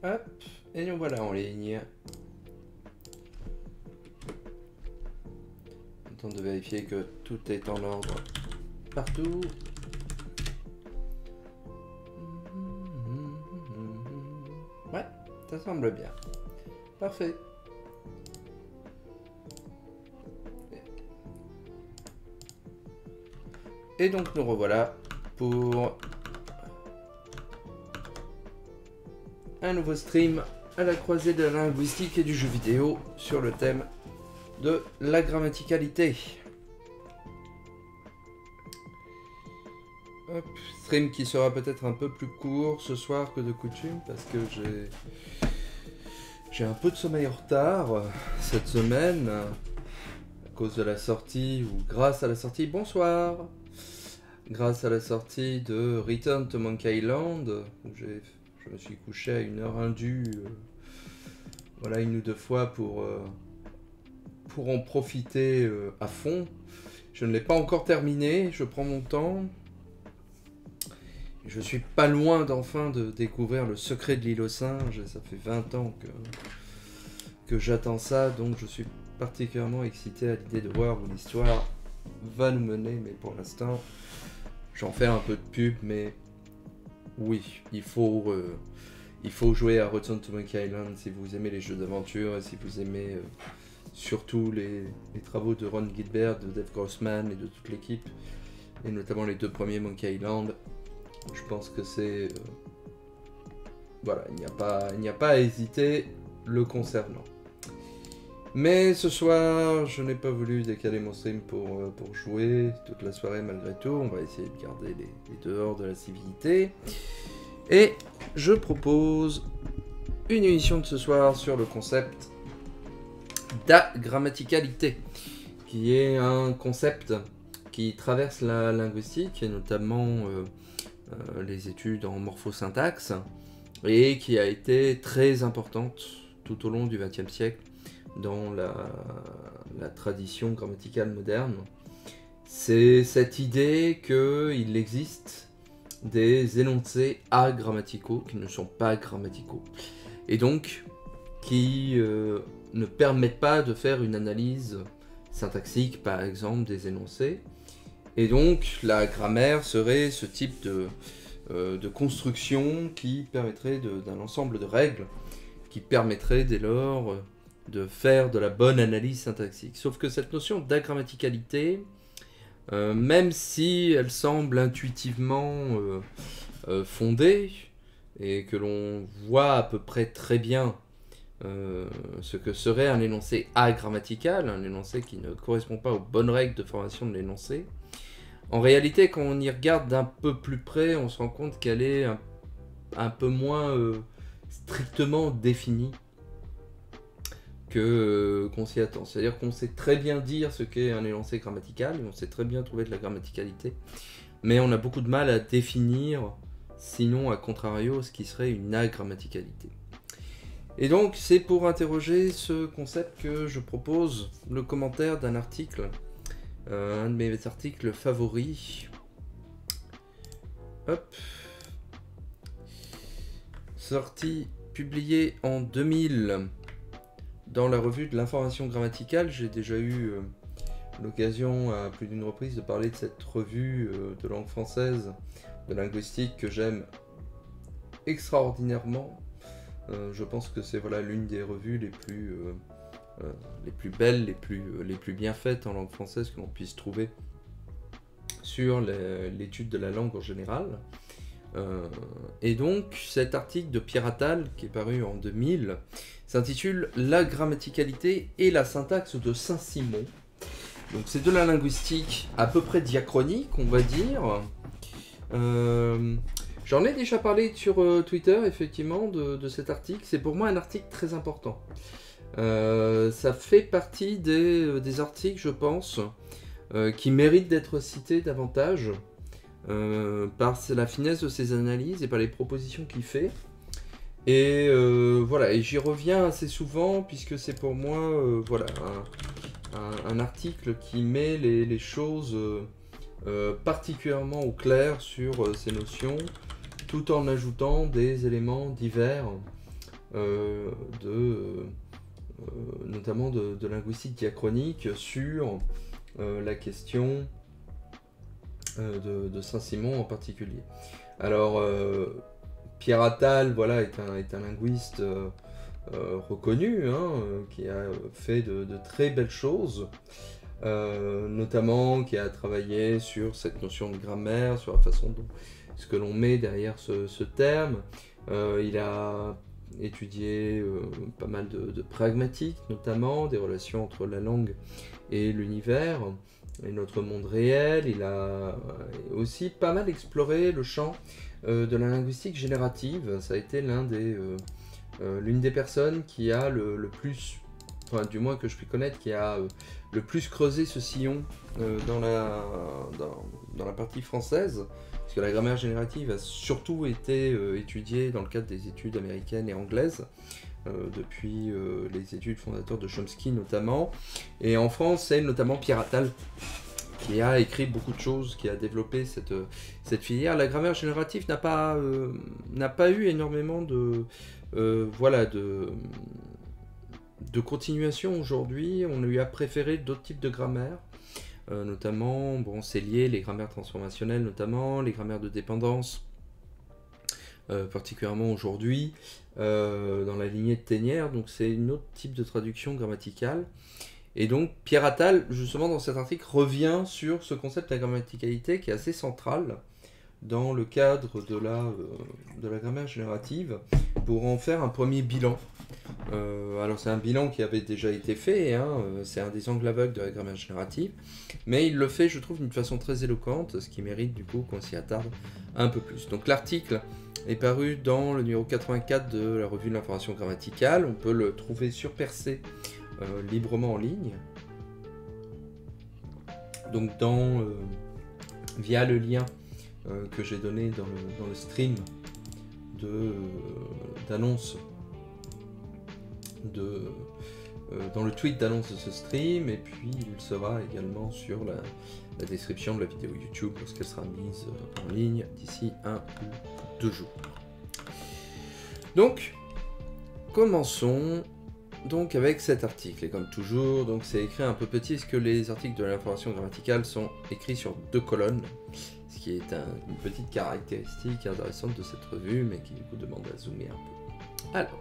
Hop, et nous voilà en ligne. Le temps de vérifier que tout est en ordre partout. Ouais, ça semble bien. Parfait. Et donc nous revoilà pour un nouveau stream à la croisée de la linguistique et du jeu vidéo sur le thème de la grammaticalité. Hop, stream qui sera peut-être un peu plus court ce soir que de coutume parce que j'ai un peu de sommeil en retard cette semaine à cause de la sortie ou grâce à la sortie. Bonsoir. Grâce à la sortie de Return to Monkey Island où je me suis couché à une heure indue, voilà, une ou deux fois pour en profiter à fond. Je ne l'ai pas encore terminé, je prends mon temps. Je suis pas loin d'enfin de découvrir le secret de l'île aux singes. Ça fait 20 ans que j'attends ça, donc je suis particulièrement excité à l'idée de voir où l'histoire va nous mener, mais pour l'instant, j'en fais un peu de pub, mais oui, il faut jouer à Return to Monkey Island si vous aimez les jeux d'aventure et si vous aimez surtout les travaux de Ron Gilbert, de Dave Grossman et de toute l'équipe, et notamment les deux premiers Monkey Island. Je pense que c'est... voilà, il n'y a pas à hésiter le concernant. Mais ce soir, je n'ai pas voulu décaler mon stream pour jouer toute la soirée malgré tout. On va essayer de garder les dehors de la civilité. Et je propose une émission de ce soir sur le concept d'agrammaticalité, qui est un concept qui traverse la linguistique et notamment les études en morphosyntaxe et qui a été très importante tout au long du XXe siècle dans la tradition grammaticale moderne. C'est cette idée qu'il existe des énoncés agrammaticaux qui ne sont pas grammaticaux et donc qui ne permettent pas de faire une analyse syntaxique par exemple des énoncés, et donc la grammaire serait ce type de construction qui permettrait d'un ensemble de règles qui permettrait dès lors de faire de la bonne analyse syntaxique. Sauf que cette notion d'agrammaticalité, même si elle semble intuitivement fondée, et que l'on voit à peu près très bien ce que serait un énoncé agrammatical, un énoncé qui ne correspond pas aux bonnes règles de formation de l'énoncé, en réalité, quand on y regarde d'un peu plus près, on se rend compte qu'elle est un peu moins strictement définie qu'on s'y attend. C'est-à-dire qu'on sait très bien dire ce qu'est un énoncé grammatical, et on sait très bien trouver de la grammaticalité, mais on a beaucoup de mal à définir, sinon à contrario, ce qui serait une agrammaticalité. Et donc, c'est pour interroger ce concept que je propose le commentaire d'un article, un de mes articles favoris. Hop. Sorti, publié en 2000 dans la revue de l'information grammaticale. J'ai déjà eu l'occasion à plus d'une reprise de parler de cette revue de langue française, de linguistique que j'aime extraordinairement. Je pense que c'est voilà, l'une des revues les plus belles, les plus bien faites en langue française que l'on puisse trouver sur l'étude de la langue en général. Et donc cet article de Pierre Attal, qui est paru en 2000, s'intitule « La grammaticalité et la syntaxe de Saint-Simon ». Donc c'est de la linguistique à peu près diachronique, on va dire. J'en ai déjà parlé sur Twitter, effectivement, de cet article. C'est pour moi un article très important. Ça fait partie des articles, je pense, qui méritent d'être cités davantage par la finesse de ses analyses et par les propositions qu'il fait. Et voilà, et j'y reviens assez souvent puisque c'est pour moi voilà, un article qui met les choses particulièrement au clair sur ces notions, tout en ajoutant des éléments divers notamment de linguistique diachronique sur la question de Saint-Simon en particulier. Alors, Pierre Attal, voilà, est un linguiste reconnu, hein, qui a fait de très belles choses, notamment qui a travaillé sur cette notion de grammaire, sur la façon dont ce que l'on met derrière ce terme. Il a étudié pas mal de pragmatique, notamment des relations entre la langue et l'univers et notre monde réel. Il a aussi pas mal exploré le champ de la linguistique générative. Ça a été l'une des personnes qui a le plus, enfin du moins que je puis connaître, qui a le plus creusé ce sillon dans la partie française, parce que la grammaire générative a surtout été étudiée dans le cadre des études américaines et anglaises, depuis les études fondateurs de Chomsky notamment. Et en France, c'est notamment Pierre Attal qui a écrit beaucoup de choses, qui a développé cette filière. La grammaire générative n'a pas eu énormément de continuation aujourd'hui. On lui a préféré d'autres types de grammaire, notamment, bon, c'est lié, les grammaires transformationnelles notamment, les grammaires de dépendance, particulièrement aujourd'hui, dans la lignée de Ténière, donc c'est un autre type de traduction grammaticale. Et donc Pierre Attal, justement dans cet article, revient sur ce concept de la grammaticalité qui est assez central dans le cadre de la grammaire générative, pour en faire un premier bilan. Alors c'est un bilan qui avait déjà été fait, hein, c'est un des angles aveugles de la grammaire générative, mais il le fait, je trouve, d'une façon très éloquente, ce qui mérite du coup qu'on s'y attarde un peu plus. Donc l'article est paru dans le numéro 84 de la revue de l'information grammaticale, on peut le trouver sur Percé librement en ligne, donc via le lien que j'ai donné dans le stream d'annonce, dans le tweet d'annonce de ce stream, et puis il sera également sur la description de la vidéo YouTube lorsqu'elle sera mise en ligne d'ici 1 ou 2 jours. Donc, commençons donc avec cet article, et comme toujours, donc c'est écrit un peu petit, parce que les articles de l'information grammaticale sont écrits sur 2 colonnes, ce qui est une petite caractéristique intéressante de cette revue, mais qui du coup demande à zoomer un peu. Alors,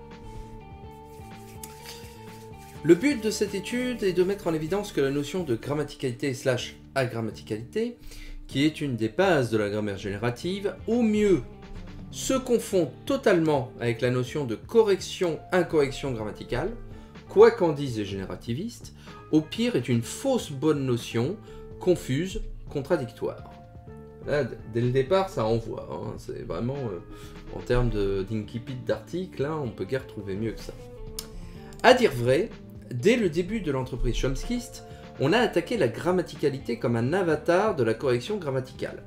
le but de cette étude est de mettre en évidence que la notion de grammaticalité / agrammaticalité, qui est une des bases de la grammaire générative, au mieux se confond totalement avec la notion de correction-incorrection grammaticale, quoi qu'en disent les générativistes, au pire est une fausse bonne notion, confuse, contradictoire. Là, dès le départ, ça envoie, hein, c'est vraiment, en termes d'incipit d'article, hein, on peut guère trouver mieux que ça. À dire vrai, dès le début de l'entreprise chomskyiste, on a attaqué la grammaticalité comme un avatar de la correction grammaticale.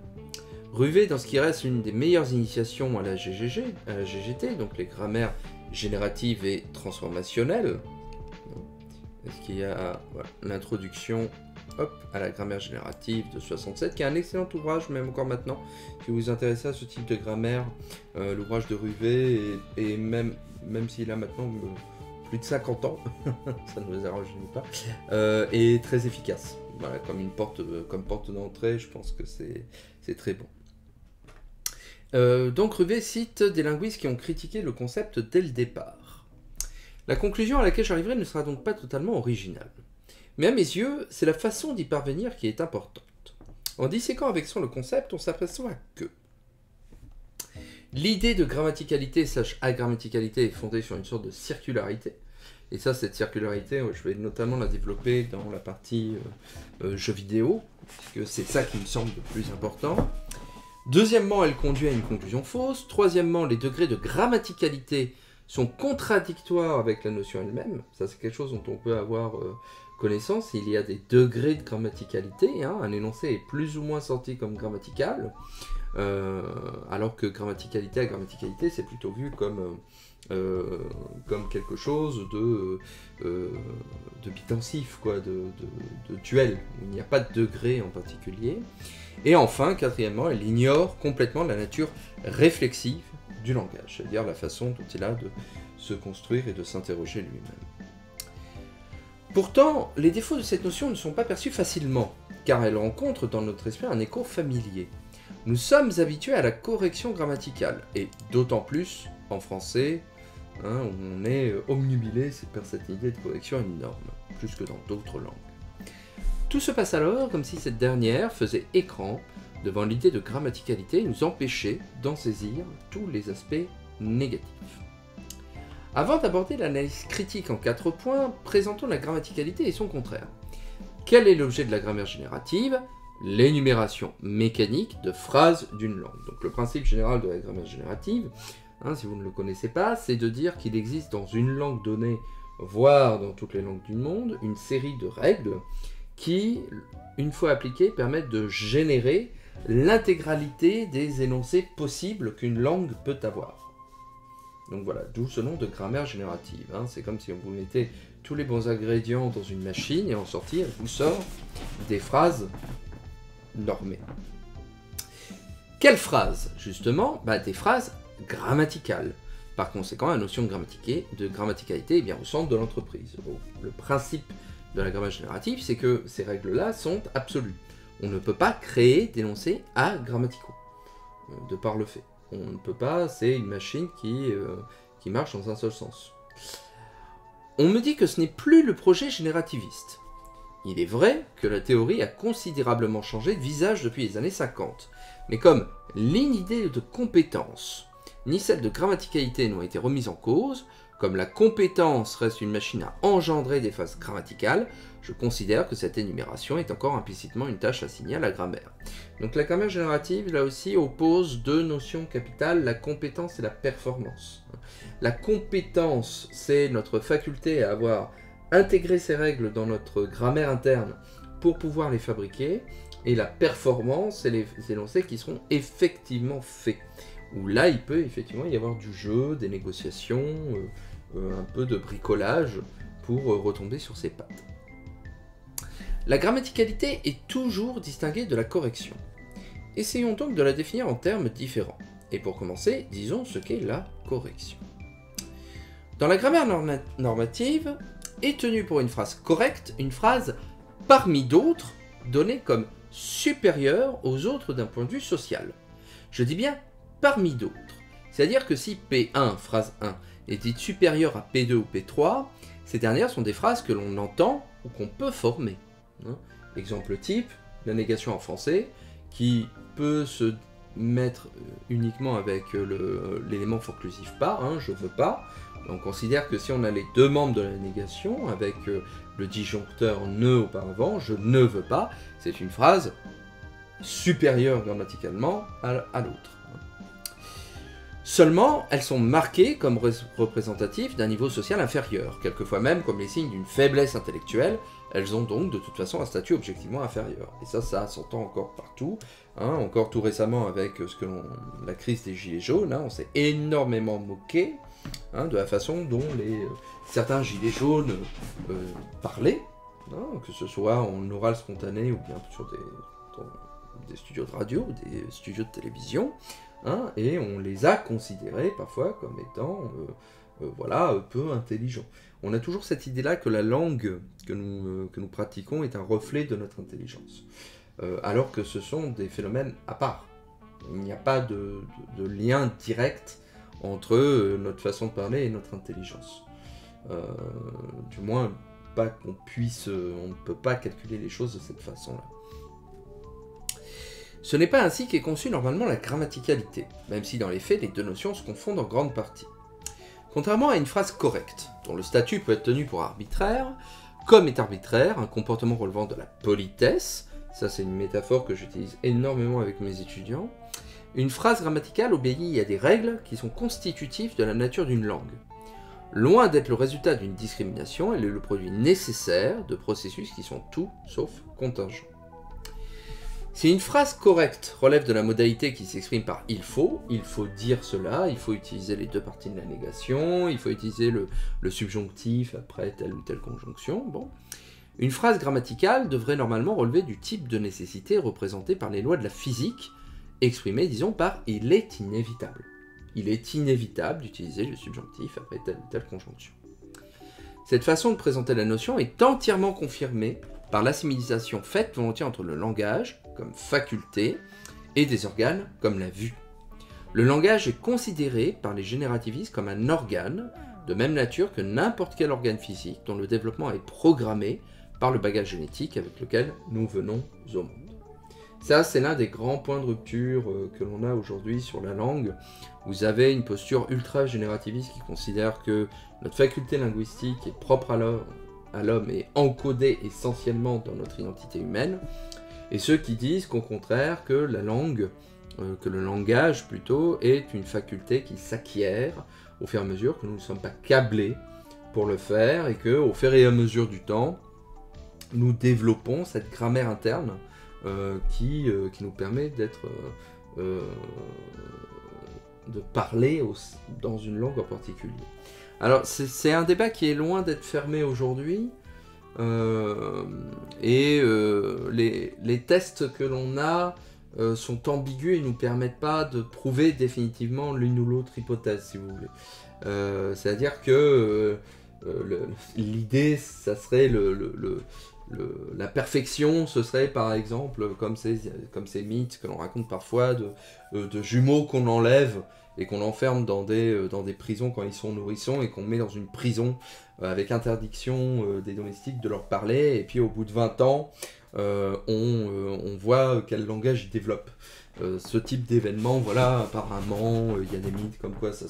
Ruvé dans ce qui reste l'une des meilleures initiations à la GGT, donc les grammaires génératives et transformationnelles, ce qui a l'introduction à la grammaire générative de 67, qui est un excellent ouvrage, même encore maintenant, si vous vous intéressez à ce type de grammaire, l'ouvrage de Ruvé, et même s'il a maintenant plus de 50 ans, ça ne vous arrange pas, est très efficace. Voilà, comme porte d'entrée, je pense que c'est très bon. Donc Ruvé cite des linguistes qui ont critiqué le concept dès le départ. La conclusion à laquelle j'arriverai ne sera donc pas totalement originale. Mais à mes yeux, c'est la façon d'y parvenir qui est importante. En disséquant avec son le concept, on s'aperçoit que l'idée de grammaticalité / agrammaticalité est fondée sur une sorte de circularité. Et ça, cette circularité, je vais notamment la développer dans la partie jeux vidéo, puisque c'est ça qui me semble le plus important. Deuxièmement, elle conduit à une conclusion fausse. Troisièmement, les degrés de grammaticalité sont contradictoires avec la notion elle-même. Ça, c'est quelque chose dont on peut avoir connaissance. Il y a des degrés de grammaticalité. Hein. Un énoncé est plus ou moins senti comme grammatical, alors que grammaticalité, agrammaticalité, c'est plutôt vu comme quelque chose de bitensif, quoi, de duel. Il n'y a pas de degré en particulier. Et enfin, quatrièmement, elle ignore complètement la nature réflexive du langage, c'est-à-dire la façon dont il a de se construire et de s'interroger lui-même. Pourtant, les défauts de cette notion ne sont pas perçus facilement, car elle rencontre dans notre esprit un écho familier. Nous sommes habitués à la correction grammaticale, et d'autant plus en français, où on est omnubilé par cette idée de correction énorme, plus que dans d'autres langues. Tout se passe alors comme si cette dernière faisait écran devant l'idée de grammaticalité et nous empêchait d'en saisir tous les aspects négatifs. Avant d'aborder l'analyse critique en 4 points, présentons la grammaticalité et son contraire. Quel est l'objet de la grammaire générative? L'énumération mécanique de phrases d'une langue. Donc le principe général de la grammaire générative, si vous ne le connaissez pas, c'est de dire qu'il existe dans une langue donnée, voire dans toutes les langues du monde, une série de règles qui, une fois appliquées, permettent de générer l'intégralité des énoncés possibles qu'une langue peut avoir. Donc voilà, d'où ce nom de grammaire générative. C'est comme si on vous mettait tous les bons ingrédients dans une machine et en sortie, elle vous sort des phrases normées. Quelles phrases, justement? Des phrases grammaticales. Par conséquent, la notion de grammaticalité est bien au centre de l'entreprise. Le principe de la grammaire générative, c'est que ces règles-là sont absolues. On ne peut pas créer d'énoncés agrammaticaux, de par le fait. On ne peut pas, c'est une machine qui marche dans un seul sens. On me dit que ce n'est plus le projet générativiste. Il est vrai que la théorie a considérablement changé de visage depuis les années 50, mais comme ni l'idée de compétence, ni celle de grammaticalité n'ont été remises en cause, comme la compétence reste une machine à engendrer des phases grammaticales, je considère que cette énumération est encore implicitement une tâche assignée à la grammaire. Donc la grammaire générative, là aussi, oppose deux notions capitales, la compétence et la performance. La compétence, c'est notre faculté à avoir intégré ces règles dans notre grammaire interne pour pouvoir les fabriquer, et la performance, c'est les énoncés qui seront effectivement faits. Où là, il peut effectivement y avoir du jeu, des négociations, un peu de bricolage pour retomber sur ses pattes. La grammaticalité est toujours distinguée de la correction. Essayons donc de la définir en termes différents. Et pour commencer, disons ce qu'est la correction. Dans la grammaire normative, est tenue pour une phrase correcte une phrase parmi d'autres donnée comme supérieure aux autres d'un point de vue social. Je dis bien parmi d'autres. C'est-à-dire que si P1, phrase 1, est dite supérieure à P2 ou P3, ces dernières sont des phrases que l'on entend ou qu'on peut former. Exemple type, la négation en français, qui peut se mettre uniquement avec l'élément forclusif pas, je veux pas. On considère que si on a les deux membres de la négation, avec le disjoncteur ne auparavant, je ne veux pas, c'est une phrase supérieure grammaticalement à l'autre. Seulement, elles sont marquées comme représentatives d'un niveau social inférieur, quelquefois même comme les signes d'une faiblesse intellectuelle. Elles ont donc de toute façon un statut objectivement inférieur. Et ça s'entend encore partout. Encore tout récemment avec la crise des gilets jaunes, on s'est énormément moqué de la façon dont certains gilets jaunes parlaient, que ce soit en oral spontané ou bien sur des studios de radio, des studios de télévision. Et on les a considérés parfois comme étant peu intelligents. On a toujours cette idée-là que la langue que nous pratiquons est un reflet de notre intelligence, alors que ce sont des phénomènes à part. Il n'y a pas de lien direct entre notre façon de parler et notre intelligence. Du moins, pas qu'on puisse, on ne peut pas calculer les choses de cette façon-là. Ce n'est pas ainsi qu'est conçue normalement la grammaticalité, même si dans les faits, les deux notions se confondent en grande partie. Contrairement à une phrase correcte, dont le statut peut être tenu pour arbitraire, comme est arbitraire un comportement relevant de la politesse, ça c'est une métaphore que j'utilise énormément avec mes étudiants, une phrase grammaticale obéit à des règles qui sont constitutives de la nature d'une langue. Loin d'être le résultat d'une discrimination, elle est le produit nécessaire de processus qui sont tout sauf contingents. Si une phrase correcte relève de la modalité qui s'exprime par il faut dire cela, il faut utiliser les deux parties de la négation, il faut utiliser le subjonctif après telle ou telle conjonction, une phrase grammaticale devrait normalement relever du type de nécessité représenté par les lois de la physique, exprimée, disons, par il est inévitable. Il est inévitable d'utiliser le subjonctif après telle ou telle conjonction. Cette façon de présenter la notion est entièrement confirmée par l'assimilation faite volontiers entre le langage, comme faculté, et des organes, comme la vue. Le langage est considéré par les générativistes comme un organe, de même nature que n'importe quel organe physique dont le développement est programmé par le bagage génétique avec lequel nous venons au monde. Ça, c'est l'un des grands points de rupture que l'on a aujourd'hui sur la langue. Vous avez une posture ultra générativiste qui considère que notre faculté linguistique est propre à l'homme et encodée essentiellement dans notre identité humaine, et ceux qui disent qu'au contraire que la langue, que le langage plutôt, est une faculté qui s'acquiert au fur et à mesure que nous ne sommes pas câblés pour le faire, et que au fur et à mesure du temps, nous développons cette grammaire interne qui nous permet de parler dans une langue en particulier. Alors c'est un débat qui est loin d'être fermé aujourd'hui, les tests que l'on a sont ambigus et ne nous permettent pas de prouver définitivement l'une ou l'autre hypothèse, si vous voulez. C'est-à-dire que l'idée, ça serait la perfection, ce serait par exemple, comme ces mythes que l'on raconte parfois, de jumeaux qu'on enlève et qu'on enferme dans des prisons quand ils sont nourrissons, et qu'on met dans une prison avec interdiction des domestiques de leur parler, et puis au bout de 20 ans, on voit quel langage ils développent. Ce type d'événement, voilà, apparemment, il y a des mythes comme quoi ça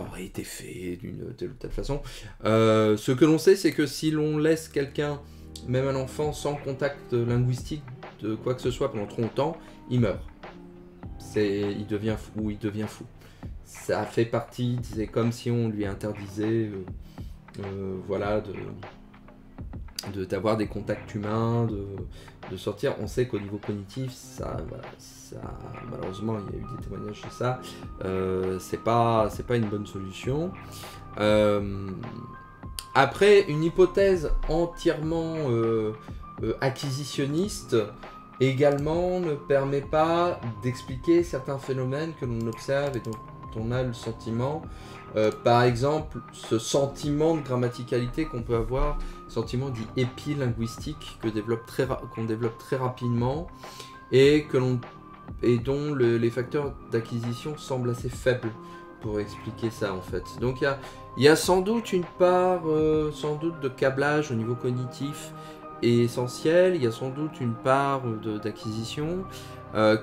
aurait été fait d'une telle ou telle façon. Ce que l'on sait, c'est que si l'on laisse quelqu'un, même un enfant, sans contact linguistique de quoi que ce soit pendant trop longtemps, il meurt. Il devient fou. Ça fait partie, c'est comme si on lui interdisait voilà, d'avoir des contacts humains, de sortir. On sait qu'au niveau cognitif, malheureusement, il y a eu des témoignages de ça, c'est pas une bonne solution. Après, une hypothèse entièrement acquisitionniste également ne permet pas d'expliquer certains phénomènes que l'on observe et dont on a le sentiment. Par exemple, ce sentiment de grammaticalité qu'on peut avoir, sentiment dit épilinguistique qu'on développe très rapidement et dont les facteurs d'acquisition semblent assez faibles pour expliquer ça en fait. Donc il y a sans doute une part de câblage au niveau cognitif est essentiel, il y a sans doute une part d'acquisition.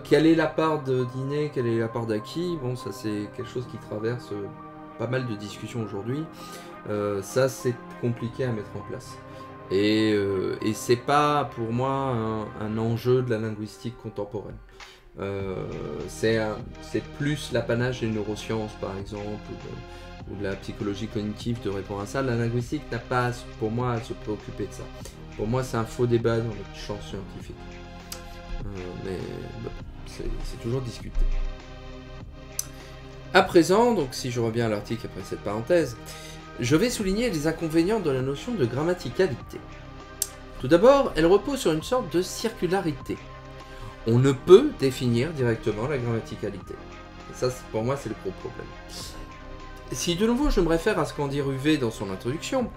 Quelle est la part d'inné, quelle est la part d'acquis? Bon, ça c'est quelque chose qui traverse pas mal de discussions aujourd'hui. Ça c'est compliqué à mettre en place. Et c'est pas pour moi un enjeu de la linguistique contemporaine. C'est plus l'apanage des neurosciences par exemple, ou de la psychologie cognitive de répondre à ça. La linguistique n'a pas pour moi à se préoccuper de ça. Pour moi c'est un faux débat dans notre champ scientifique. Mais bon, c'est toujours discuté. À présent, donc si je reviens à l'article après cette parenthèse, je vais souligner les inconvénients de la notion de grammaticalité. Tout d'abord, elle repose sur une sorte de circularité. On ne peut définir directement la grammaticalité. Et ça, pour moi, c'est le gros problème. Si de nouveau je me réfère à ce qu'en dit Ruvet dans son introduction,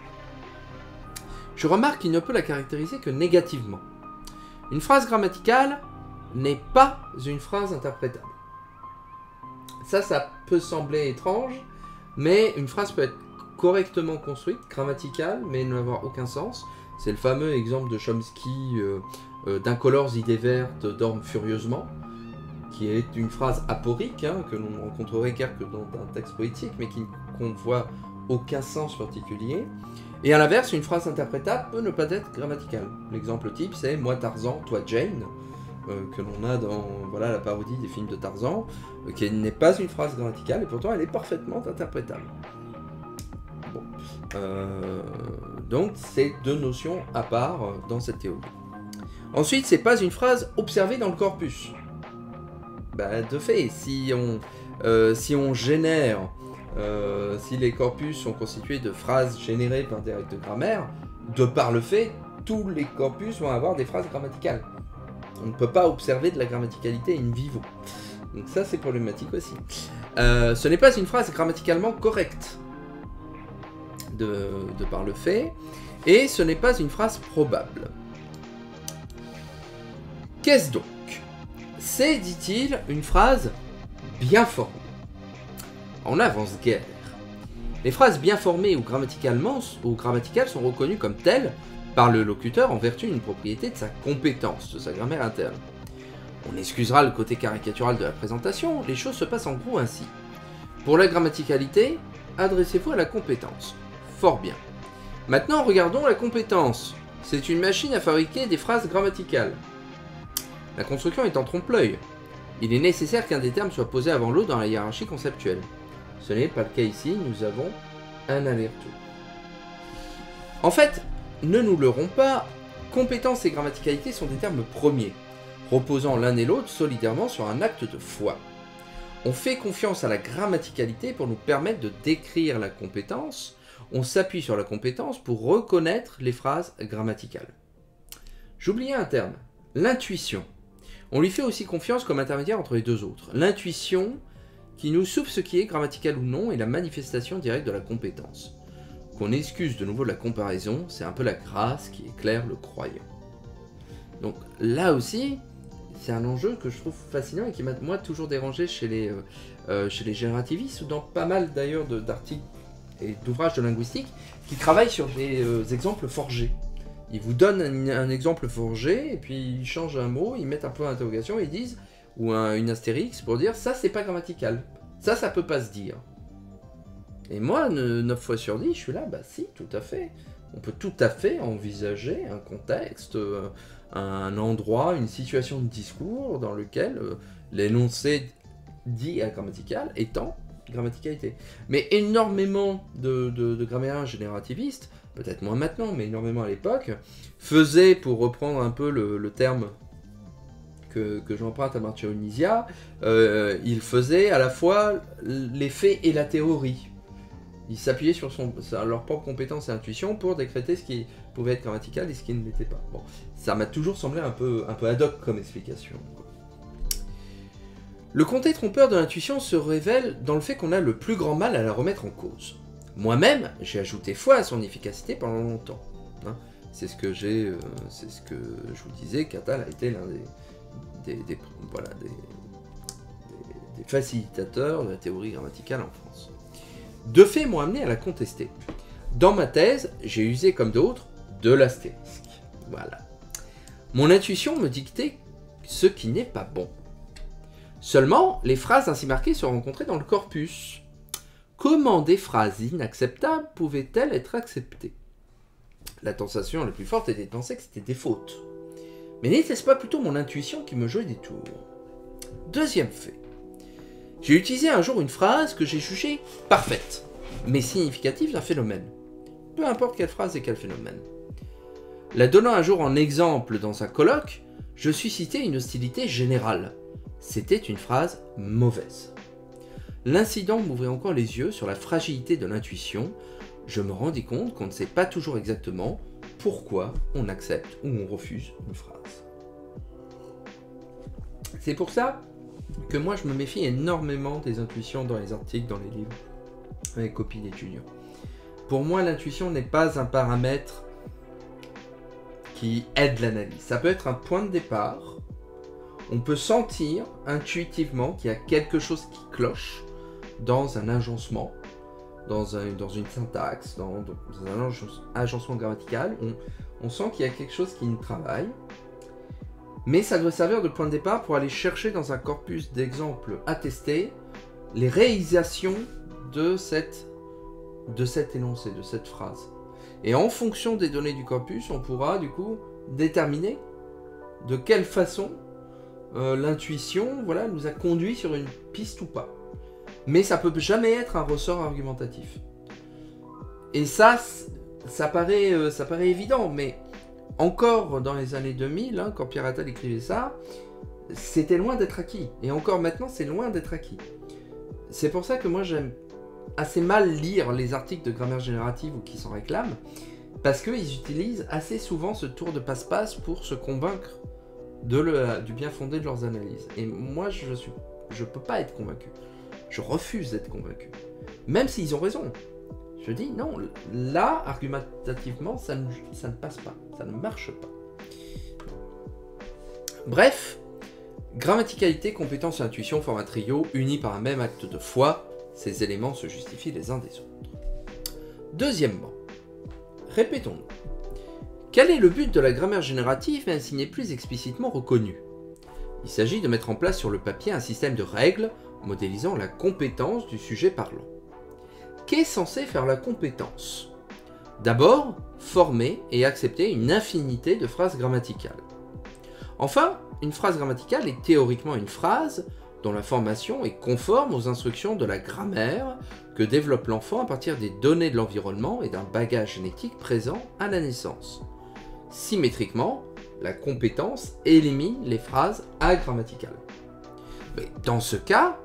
je remarque qu'il ne peut la caractériser que négativement. Une phrase grammaticale n'est pas une phrase interprétable. Ça peut sembler étrange, mais une phrase peut être correctement construite, grammaticale, mais n'avoir aucun sens. C'est le fameux exemple de Chomsky d'incolores idées vertes dorment furieusement, qui est une phrase aporique, que l'on ne rencontrerait guère que dans un texte poétique, mais qui ne voit aucun sens particulier. Et à l'inverse, une phrase interprétable peut ne pas être grammaticale. L'exemple type, c'est « Moi Tarzan, toi Jane », que l'on a dans la parodie des films de Tarzan, qui n'est pas une phrase grammaticale, et pourtant elle est parfaitement interprétable. Bon. Donc, c'est deux notions à part dans cette théorie. Ensuite, c'est pas une phrase observée dans le corpus. De fait, si on génère, si les corpus sont constitués de phrases générées par des règles de grammaire, de par le fait, tous les corpus vont avoir des phrases grammaticales. On ne peut pas observer de la grammaticalité in vivo. Donc ça, c'est problématique aussi. Ce n'est pas une phrase grammaticalement correcte, de par le fait, et ce n'est pas une phrase probable. Qu'est-ce donc? C'est, dit-il, une phrase bien formée. On n'avance guère. Les phrases bien formées ou grammaticales sont reconnues comme telles par le locuteur en vertu d'une propriété de sa compétence, de sa grammaire interne. On excusera le côté caricatural de la présentation, les choses se passent en gros ainsi. Pour la grammaticalité, adressez-vous à la compétence. Fort bien. Maintenant, regardons la compétence. C'est une machine à fabriquer des phrases grammaticales. La construction est en trompe-l'œil. Il est nécessaire qu'un des termes soit posé avant l'autre dans la hiérarchie conceptuelle. Ce n'est pas le cas ici, nous avons un aller-retour. En fait, ne nous leurrons pas, compétence et grammaticalité sont des termes premiers, reposant l'un et l'autre solidairement sur un acte de foi. On fait confiance à la grammaticalité pour nous permettre de décrire la compétence, on s'appuie sur la compétence pour reconnaître les phrases grammaticales. J'oubliais un terme, l'intuition. On lui fait aussi confiance comme intermédiaire entre les deux autres. L'intuition qui nous souffle ce qui est grammatical ou non est la manifestation directe de la compétence. Qu'on excuse de nouveau la comparaison, c'est un peu la grâce qui éclaire le croyant. Donc là aussi, c'est un enjeu que je trouve fascinant et qui m'a moi toujours dérangé chez les générativistes ou dans pas mal d'ailleurs d'articles et d'ouvrages de linguistique qui travaillent sur des exemples forgés. Ils vous donnent un exemple forgé et puis ils changent un mot, ils mettent un point d'interrogation et ils disent, ou une astérix pour dire ça c'est pas grammatical, ça peut pas se dire. Et moi, 9 fois sur 10, je suis là, bah si, tout à fait. On peut tout à fait envisager un contexte, un endroit, une situation de discours dans lequel l'énoncé dit à grammatical étant grammaticalité. Mais énormément de grammairiens générativistes, peut-être moins maintenant, mais énormément à l'époque, faisaient, pour reprendre un peu le terme que j'emprunte à Marcello Nisia, ils faisaient à la fois les faits et la théorie. Ils s'appuyaient sur leur propre compétence et intuition pour décréter ce qui pouvait être grammatical et ce qui ne l'était pas. Bon, ça m'a toujours semblé un peu ad hoc comme explication. Le côté trompeur de l'intuition se révèle dans le fait qu'on a le plus grand mal à la remettre en cause. Moi-même, j'ai ajouté foi à son efficacité pendant longtemps. Hein, c'est ce que je vous disais, Catal a été l'un des facilitateurs de la théorie grammaticale en France. Deux faits m'ont amené à la contester. Dans ma thèse, j'ai usé comme d'autres de l'astérisque. Voilà. Mon intuition me dictait ce qui n'est pas bon. Seulement, les phrases ainsi marquées se rencontraient dans le corpus. Comment des phrases inacceptables pouvaient-elles être acceptées? La tentation la plus forte était de penser que c'était des fautes. Mais n'était-ce pas plutôt mon intuition qui me jouait des tours? Deuxième fait. J'ai utilisé un jour une phrase que j'ai jugée parfaite, mais significative d'un phénomène. Peu importe quelle phrase et quel phénomène. La donnant un jour en exemple dans un colloque, je suscitais une hostilité générale. C'était une phrase mauvaise. L'incident m'ouvrait encore les yeux sur la fragilité de l'intuition. Je me rendis compte qu'on ne sait pas toujours exactement pourquoi on accepte ou on refuse une phrase. C'est pour ça que moi je me méfie énormément des intuitions dans les articles, dans les livres, dans les copies d'étudiants. Pour moi, l'intuition n'est pas un paramètre qui aide l'analyse. Ça peut être un point de départ. On peut sentir intuitivement qu'il y a quelque chose qui cloche dans un agencement, dans une syntaxe, dans un agencement grammatical. On sent qu'il y a quelque chose qui nous travaille. Mais ça doit servir de point de départ pour aller chercher dans un corpus d'exemples attestés les réalisations de cet énoncé, de cette phrase. Et en fonction des données du corpus, on pourra du coup déterminer de quelle façon l'intuition nous a conduit sur une piste ou pas. Mais ça peut jamais être un ressort argumentatif. Et ça paraît évident, mais encore dans les années 2000, quand Pierre Attal écrivait ça, c'était loin d'être acquis. Et encore maintenant, c'est loin d'être acquis. C'est pour ça que moi, j'aime assez mal lire les articles de grammaire générative ou qui s'en réclament, parce qu'ils utilisent assez souvent ce tour de passe-passe pour se convaincre du bien fondé de leurs analyses. Et moi, je peux pas être convaincu. Je refuse d'être convaincu. Même s'ils ont raison. Je dis non, là, argumentativement, ça ne passe pas. Ça ne marche pas. Bref, grammaticalité, compétence et intuition forment un trio uni par un même acte de foi. Ces éléments se justifient les uns des autres. Deuxièmement, répétons-nous. Quel est le but de la grammaire générative même s'il n'est plus explicitement reconnu? Il s'agit de mettre en place sur le papier un système de règles modélisant la compétence du sujet parlant. Qu'est censé faire la compétence? D'abord, former et accepter une infinité de phrases grammaticales. Enfin, une phrase grammaticale est théoriquement une phrase dont la formation est conforme aux instructions de la grammaire que développe l'enfant à partir des données de l'environnement et d'un bagage génétique présent à la naissance. Symétriquement, la compétence élimine les phrases agrammaticales. Mais dans ce cas,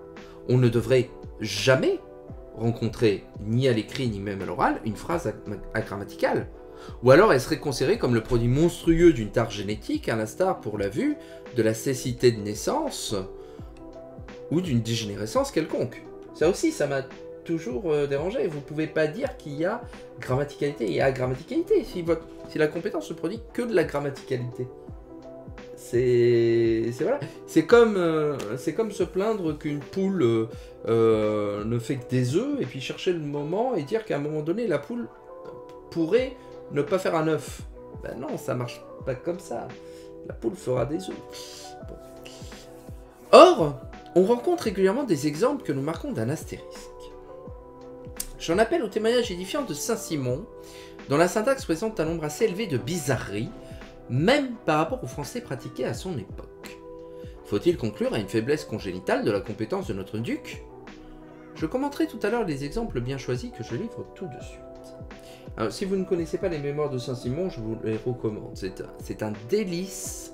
on ne devrait jamais rencontrer, ni à l'écrit ni même à l'oral, une phrase agrammaticale. Ou alors elle serait considérée comme le produit monstrueux d'une tare génétique, à l'instar, pour la vue, de la cécité de naissance ou d'une dégénérescence quelconque. Ça aussi, ça m'a toujours dérangé. Vous ne pouvez pas dire qu'il y a grammaticalité et agrammaticalité si la compétence ne produit que de la grammaticalité. Voilà. C'est comme se plaindre qu'une poule ne fait que des œufs et puis chercher le moment et dire qu'à un moment donné la poule pourrait ne pas faire un œuf. Ben non, ça marche pas comme ça. La poule fera des œufs. Bon. Or, on rencontre régulièrement des exemples que nous marquons d'un astérisque. J'en appelle au témoignage édifiant de Saint-Simon, dont la syntaxe présente un nombre assez élevé de bizarreries, même par rapport au français pratiqué à son époque. Faut-il conclure à une faiblesse congénitale de la compétence de notre duc? Je commenterai tout à l'heure les exemples bien choisis que je livre tout de suite. Alors, si vous ne connaissez pas les mémoires de Saint-Simon, je vous les recommande. C'est un délice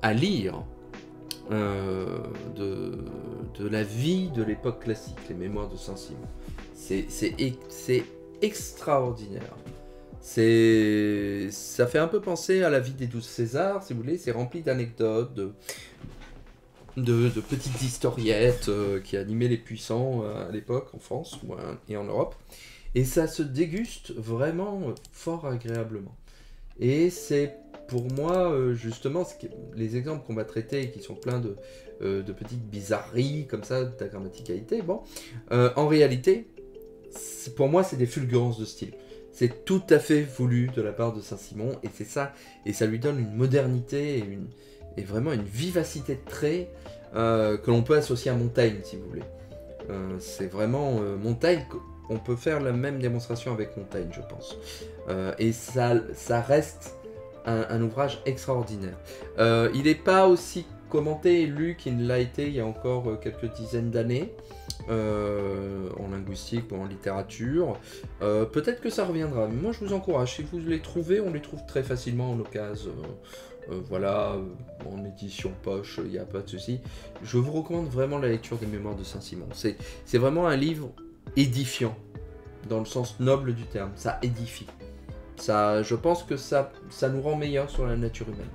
à lire de la vie de l'époque classique, les mémoires de Saint-Simon. C'est extraordinaire. Ça fait un peu penser à la vie des 12 Césars, si vous voulez. C'est rempli d'anecdotes, de petites historiettes qui animaient les puissants à l'époque, en France et en Europe. Et ça se déguste vraiment fort agréablement. Et c'est pour moi, justement, les exemples qu'on va traiter, qui sont pleins de petites bizarreries, comme ça, de la grammaticalité, bon, en réalité, pour moi, c'est des fulgurances de style. C'est tout à fait voulu de la part de Saint-Simon, et c'est ça, et ça lui donne une modernité et vraiment une vivacité de trait que l'on peut associer à Montaigne, si vous voulez. C'est vraiment Montaigne, on peut faire la même démonstration avec Montaigne, je pense. Et ça reste un ouvrage extraordinaire. Il n'est pas aussi commenté et lu qu'il l'a été il y a encore quelques dizaines d'années. En linguistique ou en littérature. Peut-être que ça reviendra, mais moi je vous encourage, si vous les trouvez, on les trouve très facilement en occasion. Voilà, en édition poche, il n'y a pas de souci. Je vous recommande vraiment la lecture des Mémoires de Saint-Simon. C'est vraiment un livre édifiant, dans le sens noble du terme. Ça édifie. Je pense que ça nous rend meilleurs sur la nature humaine.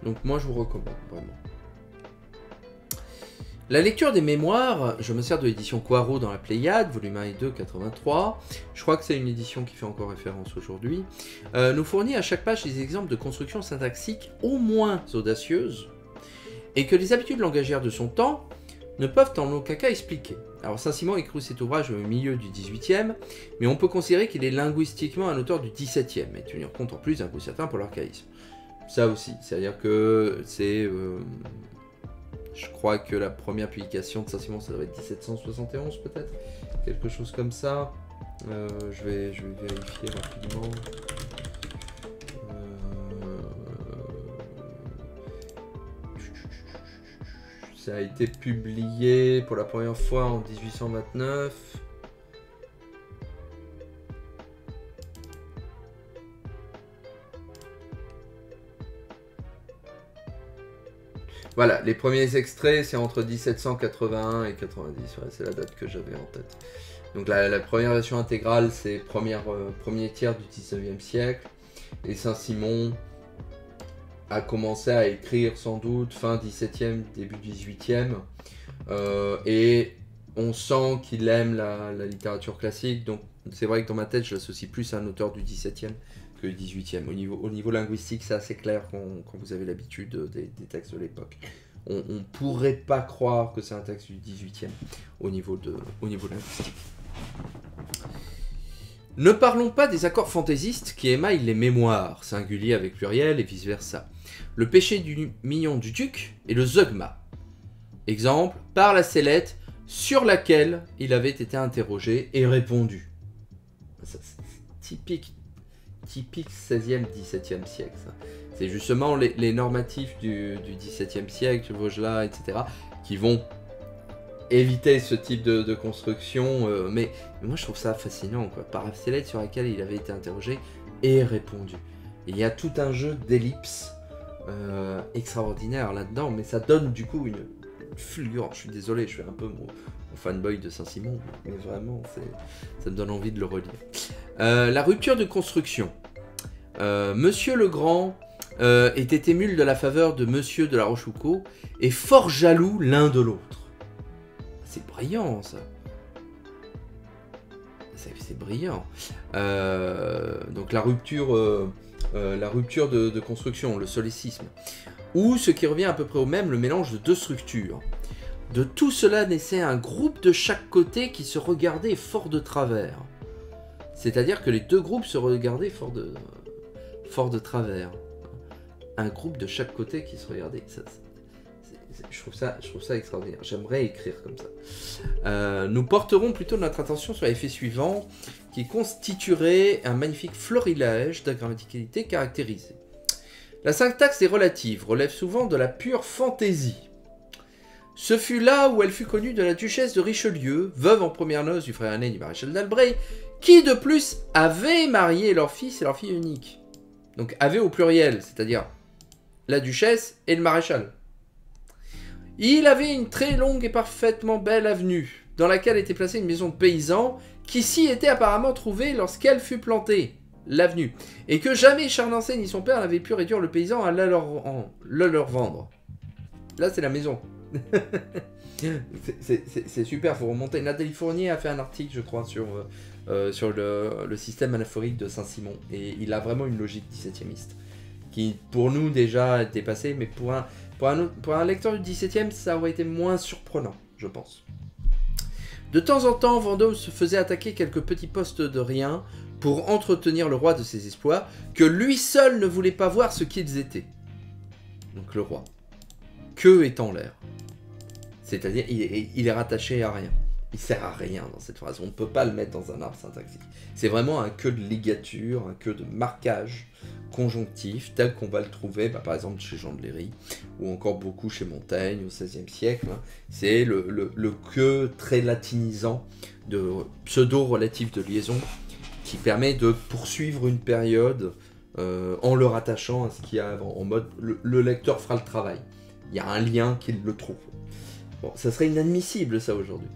Donc moi je vous recommande, vraiment. La lecture des mémoires, je me sers de l'édition Coirot dans la Pléiade, volume 1 et 2, 83. Je crois que c'est une édition qui fait encore référence aujourd'hui. Nous fournit à chaque page des exemples de constructions syntaxiques au moins audacieuses et que les habitudes langagières de son temps ne peuvent en aucun cas expliquer. Alors Saint-Simon écrit cet ouvrage au milieu du XVIIIe, mais on peut considérer qu'il est linguistiquement un auteur du XVIIe et tenir compte en plus d'un coup certain pour l'archaïsme. Ça aussi, c'est-à-dire que c'est... je crois que la première publication de Saint-Simon, ça doit être 1771 peut-être, quelque chose comme ça. Je vais vérifier rapidement. Ça a été publié pour la première fois en 1829. Voilà, les premiers extraits, c'est entre 1781 et 90. Ouais, c'est la date que j'avais en tête. Donc la première version intégrale, c'est premier tiers du 19e siècle. Et Saint-Simon a commencé à écrire sans doute fin 17e, début 18e. Et on sent qu'il aime la littérature classique, donc c'est vrai que dans ma tête, je l'associe plus à un auteur du XVIIe que du XVIIIe. Au niveau linguistique, c'est assez clair quand vous avez l'habitude des textes de l'époque. On ne pourrait pas croire que c'est un texte du XVIIIe au niveau linguistique. Ne parlons pas des accords fantaisistes qui émaillent les mémoires, singuliers avec pluriel et vice-versa. Le péché du mignon du duc et le zeugma. Exemple, par la sellette sur laquelle il avait été interrogé et répondu. C'est typique 16e, 17e siècle. C'est justement les normatifs du XVIIe siècle, Vaugelas, etc., qui vont éviter ce type de construction. Mais moi, je trouve ça fascinant, quoi. Par la sellette sur laquelle il avait été interrogé et répondu. Et il y a tout un jeu d'ellipses extraordinaire là-dedans, mais ça donne du coup une fulgurance. Je suis désolé, je suis un peu mon fanboy de Saint-Simon, mais vraiment, ça me donne envie de le relire. La rupture de construction. Monsieur Legrand était émule de la faveur de Monsieur de la Rochefoucauld et fort jaloux l'un de l'autre. C'est brillant, ça. C'est brillant. Donc la rupture de construction, le solécisme. Ou, ce qui revient à peu près au même, le mélange de deux structures. De tout cela naissait un groupe de chaque côté qui se regardait fort de travers. C'est-à-dire que les deux groupes se regardaient fort de travers. Un groupe de chaque côté qui se regardait. Je trouve ça extraordinaire. J'aimerais écrire comme ça. Nous porterons plutôt notre attention sur l'effet suivant, qui constituerait un magnifique florilège de grammaticalité caractérisée. La syntaxe des relatives relève souvent de la pure fantaisie. Ce fut là où elle fut connue de la duchesse de Richelieu, veuve en première noces du frère aîné du maréchal d'Albret, qui de plus avait marié leur fils et leur fille unique. Donc avait au pluriel, c'est-à-dire la duchesse et le maréchal. Il avait une très longue et parfaitement belle avenue, dans laquelle était placée une maison de paysans, qui s'y était apparemment trouvée lorsqu'elle fut plantée, l'avenue, et que jamais Charnancé ni son père n'avaient pu réduire le paysan à le leur vendre. Là, c'est la maison. C'est super, faut remonter. Nathalie Fournier a fait un article, je crois, sur le système anaphorique de Saint-Simon, et il a vraiment une logique 17e-iste, qui pour nous déjà était passée, mais pour un lecteur du 17e, ça aurait été moins surprenant, je pense. De temps en temps, Vendôme se faisait attaquer quelques petits postes de rien pour entretenir le roi de ses espoirs, que lui seul ne voulait pas voir ce qu'ils étaient. Donc le roi. Que est en l'air. C'est-à-dire, il est rattaché à rien. Il sert à rien dans cette phrase. On ne peut pas le mettre dans un arbre syntaxique. C'est vraiment un que de ligature, un que de marquage conjonctif, tel qu'on va le trouver, par exemple, chez Jean de Léry, ou encore beaucoup chez Montaigne, au XVIe siècle. C'est le que très latinisant de pseudo-relatif de liaison, qui permet de poursuivre une période en le rattachant à ce qu'il y a avant, en mode le lecteur fera le travail. Il y a un lien qui le trouve. Bon, ça serait inadmissible, ça, aujourd'hui.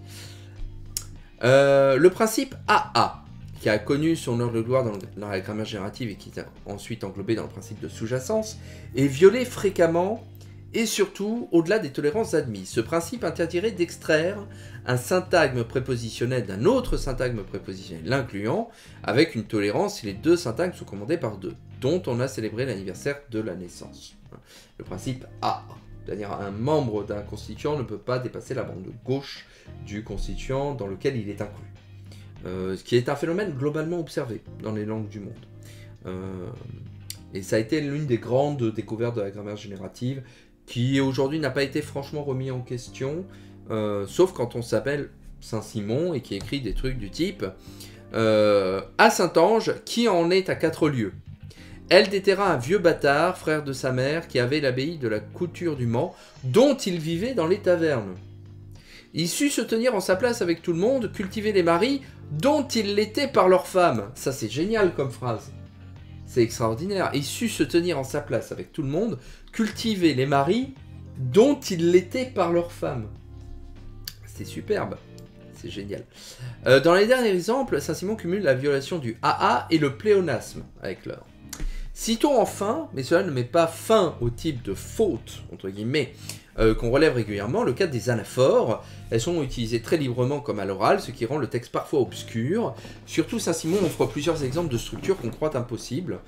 Le principe AA, qui a connu son heure de gloire dans la grammaire générative et qui est ensuite englobé dans le principe de sous-jacence, est violé fréquemment et surtout au-delà des tolérances admises. Ce principe interdirait d'extraire un syntagme prépositionnel d'un autre syntagme prépositionnel l'incluant, avec une tolérance si les deux syntagmes sont commandés par deux, dont on a célébré l'anniversaire de la naissance. Le principe AA. C'est-à-dire un membre d'un constituant ne peut pas dépasser la bande gauche du constituant dans lequel il est inclus. Ce qui est un phénomène globalement observé dans les langues du monde. Et ça a été l'une des grandes découvertes de la grammaire générative qui aujourd'hui n'a pas été franchement remis en question, sauf quand on s'appelle Saint-Simon et qui écrit des trucs du type à Saint-Ange, qui en est à 4 lieues. Elle déterra un vieux bâtard, frère de sa mère, qui avait l'abbaye de la Couture du Mans, dont il vivait dans les tavernes. Il sut se tenir en sa place avec tout le monde, cultiver les maris, dont il l'était par leurs femmes. Ça, c'est génial comme phrase. C'est extraordinaire. Il sut se tenir en sa place avec tout le monde, cultiver les maris, dont il l'était par leurs femmes. C'est superbe. C'est génial. Dans les derniers exemples, Saint-Simon cumule la violation du AA et le pléonasme avec l'heure. Citons enfin, mais cela ne met pas fin au type de faute, entre guillemets, qu'on relève régulièrement, le cas des anaphores. Elles sont utilisées très librement comme à l'oral, ce qui rend le texte parfois obscur. Surtout, Saint-Simon offre plusieurs exemples de structures qu'on croit impossibles.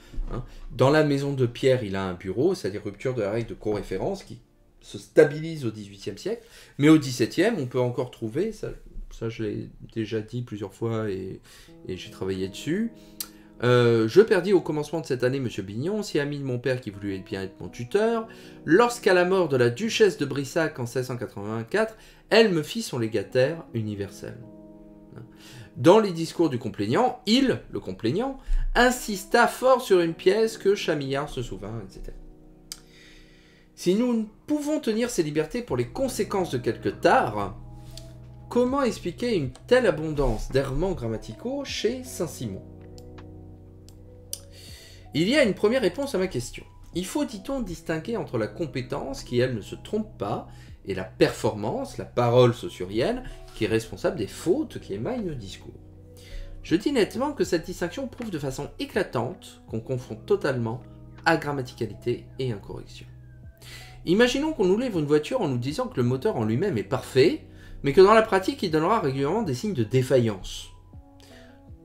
Dans la maison de Pierre, il a un bureau, c'est-à-dire rupture de la règle de coréférence qui se stabilise au XVIIIe siècle. Mais au XVIIe, on peut encore trouver, ça je l'ai déjà dit plusieurs fois et j'ai travaillé dessus. Je perdis au commencement de cette année M. Bignon, si ami de mon père qui voulut bien être mon tuteur. Lorsqu'à la mort de la duchesse de Brissac en 1684, elle me fit son légataire universel. Dans les discours du complainant, il, le complainant, insista fort sur une pièce que Chamillard se souvint, etc. Si nous ne pouvons tenir ces libertés pour les conséquences de quelques tares, comment expliquer une telle abondance d'errements grammaticaux chez Saint-Simon? Il y a une première réponse à ma question. Il faut, dit-on, distinguer entre la compétence, qui elle ne se trompe pas, et la performance, la parole saussurienne, qui est responsable des fautes qui émaillent le discours. Je dis nettement que cette distinction prouve de façon éclatante qu'on confond totalement agrammaticalité et incorrection. Imaginons qu'on nous livre une voiture en nous disant que le moteur en lui-même est parfait, mais que dans la pratique il donnera régulièrement des signes de défaillance.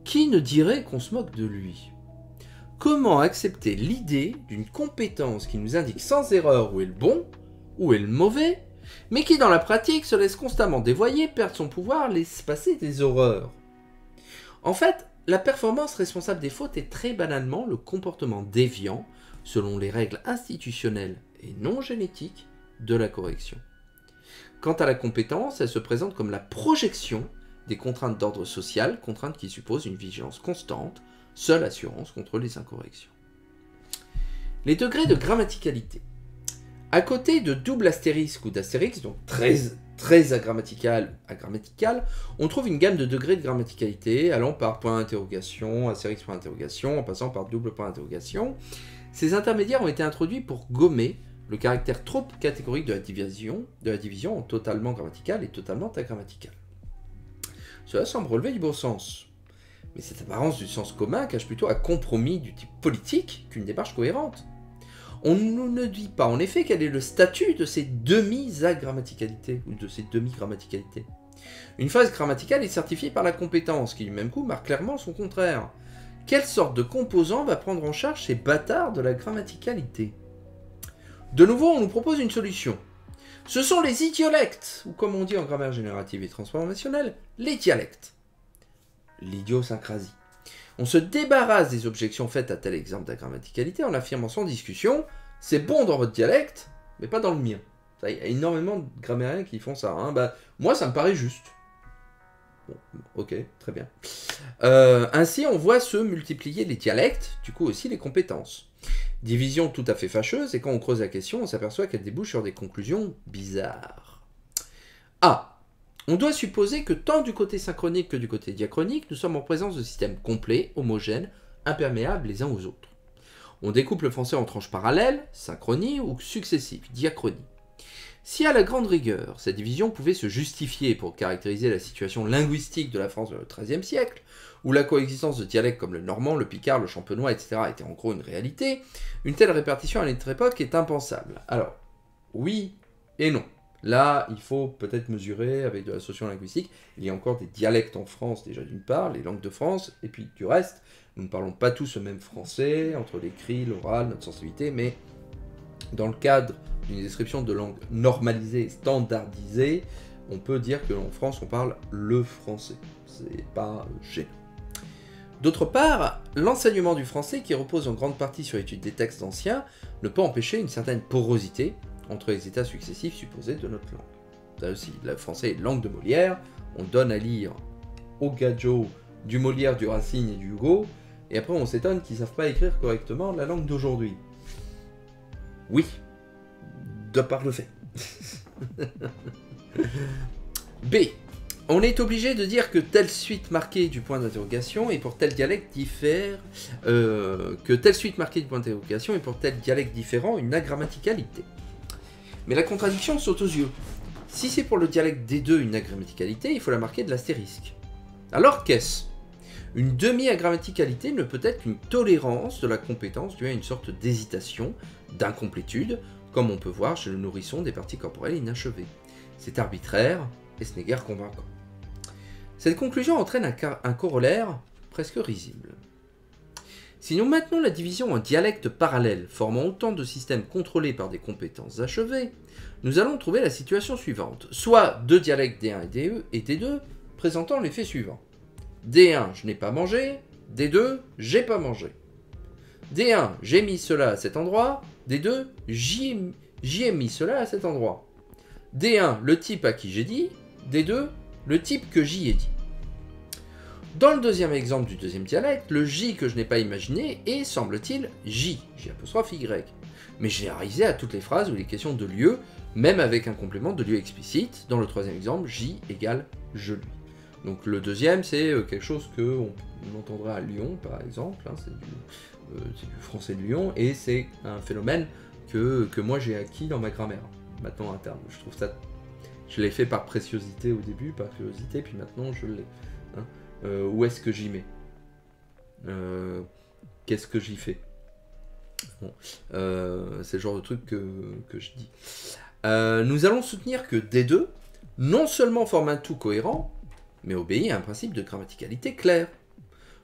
Qui ne dirait qu'on se moque de lui ? Comment accepter l'idée d'une compétence qui nous indique sans erreur où est le bon, où est le mauvais, mais qui dans la pratique se laisse constamment dévoyer, perdre son pouvoir, laisse passer des horreurs? En fait, la performance responsable des fautes est très banalement le comportement déviant, selon les règles institutionnelles et non génétiques, de la correction. Quant à la compétence, elle se présente comme la projection des contraintes d'ordre social, contraintes qui supposent une vigilance constante, seule assurance contre les incorrections. Les degrés de grammaticalité. À côté de double astérisque ou d'astérix, donc très agrammatical, on trouve une gamme de degrés de grammaticalité allant par point d'interrogation, astérix point d'interrogation, en passant par double point d'interrogation. Ces intermédiaires ont été introduits pour gommer le caractère trop catégorique de la division en totalement grammatical et totalement agrammatical. Cela semble relever du bon sens. Mais cette apparence du sens commun cache plutôt un compromis du type politique qu'une démarche cohérente. On ne dit pas en effet quel est le statut de ces demi-agrammaticalités ou de ces demi-grammaticalités. Une phase grammaticale est certifiée par la compétence, qui du même coup marque clairement son contraire. Quelle sorte de composant va prendre en charge ces bâtards de la grammaticalité? De nouveau, on nous propose une solution. Ce sont les idiolectes, ou comme on dit en grammaire générative et transformationnelle, les dialectes. L'idiosyncrasie. On se débarrasse des objections faites à tel exemple d'agrammaticalité en affirmant sans discussion « c'est bon dans votre dialecte, mais pas dans le mien ». Il y a énormément de grammairiens qui font ça. Moi, ça me paraît juste. Bon, ok, très bien. Ainsi, on voit se multiplier les dialectes, du coup aussi les compétences. Division tout à fait fâcheuse, et quand on creuse la question, on s'aperçoit qu'elle débouche sur des conclusions bizarres. A. On doit supposer que tant du côté synchronique que du côté diachronique, nous sommes en présence de systèmes complets, homogènes, imperméables les uns aux autres. On découpe le français en tranches parallèles, synchronie ou successives, diachronie. Si à la grande rigueur, cette division pouvait se justifier pour caractériser la situation linguistique de la France du XIIIe siècle, où la coexistence de dialectes comme le normand, le picard, le champenois, etc. était en gros une réalité, une telle répartition à notre époque est impensable. Alors, oui et non. Là, il faut peut-être mesurer avec de la sociolinguistique. Il y a encore des dialectes en France, déjà d'une part, les langues de France, et puis du reste, nous ne parlons pas tous le même français, entre l'écrit, l'oral, notre sensibilité, mais dans le cadre d'une description de langue normalisée, standardisée, on peut dire qu'en France, on parle le français. C'est pas gênant. D'autre part, l'enseignement du français, qui repose en grande partie sur l'étude des textes anciens, ne peut empêcher une certaine porosité entre les états successifs supposés de notre langue. Là aussi, le français est langue de Molière, on donne à lire au gadget du Molière, du Racine et du Hugo, et après on s'étonne qu'ils ne savent pas écrire correctement la langue d'aujourd'hui. Oui, de par le fait. B. On est obligé de dire que telle suite marquée du point d'interrogation et pour tel dialecte diffère, que telle suite marquée du point d'interrogation et pour tel dialecte différent une agrammaticalité. Mais la contradiction saute aux yeux. Si c'est pour le dialecte des deux une agrammaticalité, il faut la marquer de l'astérisque. Alors qu'est-ce? Une demi-agrammaticalité ne peut être qu'une tolérance de la compétence due à une sorte d'hésitation, d'incomplétude, comme on peut voir chez le nourrisson des parties corporelles inachevées. C'est arbitraire et ce n'est guère convaincant. Cette conclusion entraîne un corollaire presque risible. Si nous maintenons la division en dialectes parallèles formant autant de systèmes contrôlés par des compétences achevées, nous allons trouver la situation suivante. Soit deux dialectes D1 et D2 présentant l'effet suivant. D1, je n'ai pas mangé. D2, j'ai pas mangé. D1, j'ai mis cela à cet endroit. D2, j'y ai mis cela à cet endroit. D1, le type à qui j'ai dit. D2, le type que j'y ai dit. Dans le deuxième exemple du deuxième dialecte, le J que je n'ai pas imaginé est, semble-t-il, J apostrophe Y. Mais généralisé à toutes les phrases où il est question de lieu, même avec un complément de lieu explicite. Dans le troisième exemple, J égale je lui. Donc le deuxième, c'est quelque chose qu'on entendra à Lyon, par exemple. Hein, c'est du français de Lyon, et c'est un phénomène que moi j'ai acquis dans ma grammaire, maintenant interne. Je trouve ça... Je l'ai fait par préciosité au début, par curiosité, puis maintenant je l'ai. Hein. Où est-ce que j'y mets? Qu'est-ce que j'y fais? Bon, c'est le genre de truc que je dis. Nous allons soutenir que D2 non seulement forme un tout cohérent, mais obéit à un principe de grammaticalité clair.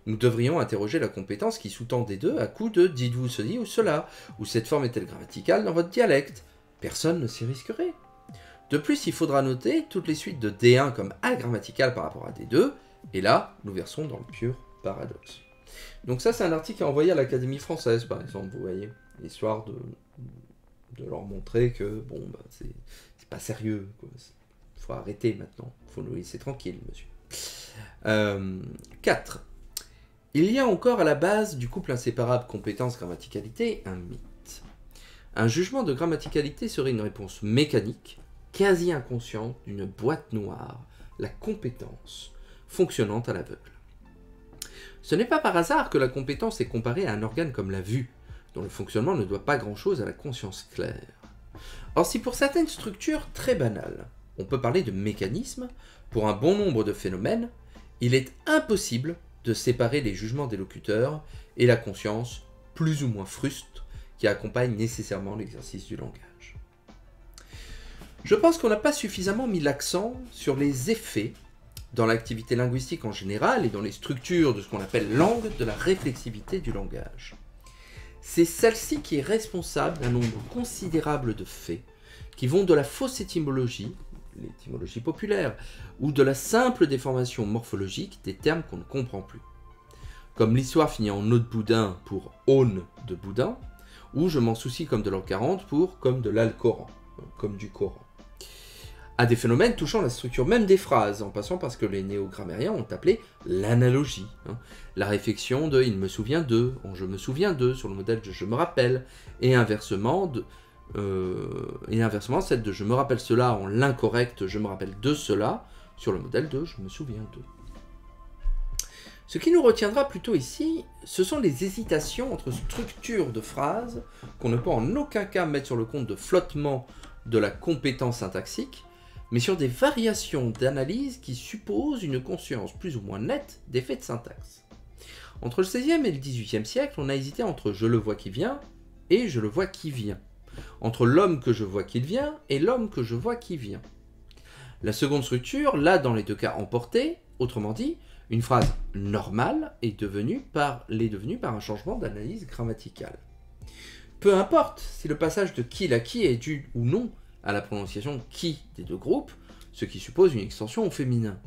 Nous devrions interroger la compétence qui sous-tend D2 à coup de « dites-vous ceci ou cela » ou « cette forme est-elle grammaticale dans votre dialecte ?» Personne ne s'y risquerait. De plus, il faudra noter toutes les suites de D1 comme agrammaticales par rapport à D2, et là, nous versons dans le pur paradoxe. Donc ça, c'est un article envoyé à l'Académie française, par exemple, vous voyez, histoire de leur montrer que, bon, bah, c'est pas sérieux, quoi. Faut arrêter maintenant, faut nous laisser tranquille, monsieur. 4. Il y a encore à la base du couple inséparable compétence-grammaticalité un mythe. Un jugement de grammaticalité serait une réponse mécanique, quasi inconsciente, d'une boîte noire, la compétence, fonctionnant à l'aveugle. Ce n'est pas par hasard que la compétence est comparée à un organe comme la vue, dont le fonctionnement ne doit pas grand-chose à la conscience claire. Or, si pour certaines structures très banales, on peut parler de mécanisme, pour un bon nombre de phénomènes, il est impossible de séparer les jugements des locuteurs et la conscience plus ou moins fruste qui accompagne nécessairement l'exercice du langage. Je pense qu'on n'a pas suffisamment mis l'accent sur les effets dans l'activité linguistique en général et dans les structures de ce qu'on appelle langue de la réflexivité du langage. C'est celle-ci qui est responsable d'un nombre considérable de faits qui vont de la fausse étymologie, l'étymologie populaire, ou de la simple déformation morphologique des termes qu'on ne comprend plus. Comme l'histoire finit en eau de boudin pour aune de boudin, ou je m'en soucie comme de l'an 40 pour comme de l'Alcoran, comme du Coran. À des phénomènes touchant la structure même des phrases, en passant par ce que les néo-grammairiens ont appelé l'analogie. La réflexion de « il me souvient de » en « je me souviens de » sur le modèle de « je me rappelle », et inversement, celle de « je me rappelle cela » en l'incorrect « je me rappelle de cela » sur le modèle de « je me souviens de ». Ce qui nous retiendra plutôt ici, ce sont les hésitations entre structures de phrases qu'on ne peut en aucun cas mettre sur le compte de flottement de la compétence syntaxique, mais sur des variations d'analyse qui supposent une conscience plus ou moins nette des faits de syntaxe. Entre le XVIe et le XVIIIe siècle, on a hésité entre « je le vois qui vient » et « je le vois qui vient », entre l'homme que je vois qu'il vient et l'homme que je vois qui vient. La seconde structure l'a dans les deux cas emporté, autrement dit, une phrase normale est devenue par un changement d'analyse grammaticale. Peu importe si le passage de qui à qui est dû ou non à la prononciation qui des deux groupes, ce qui suppose une extension au féminin.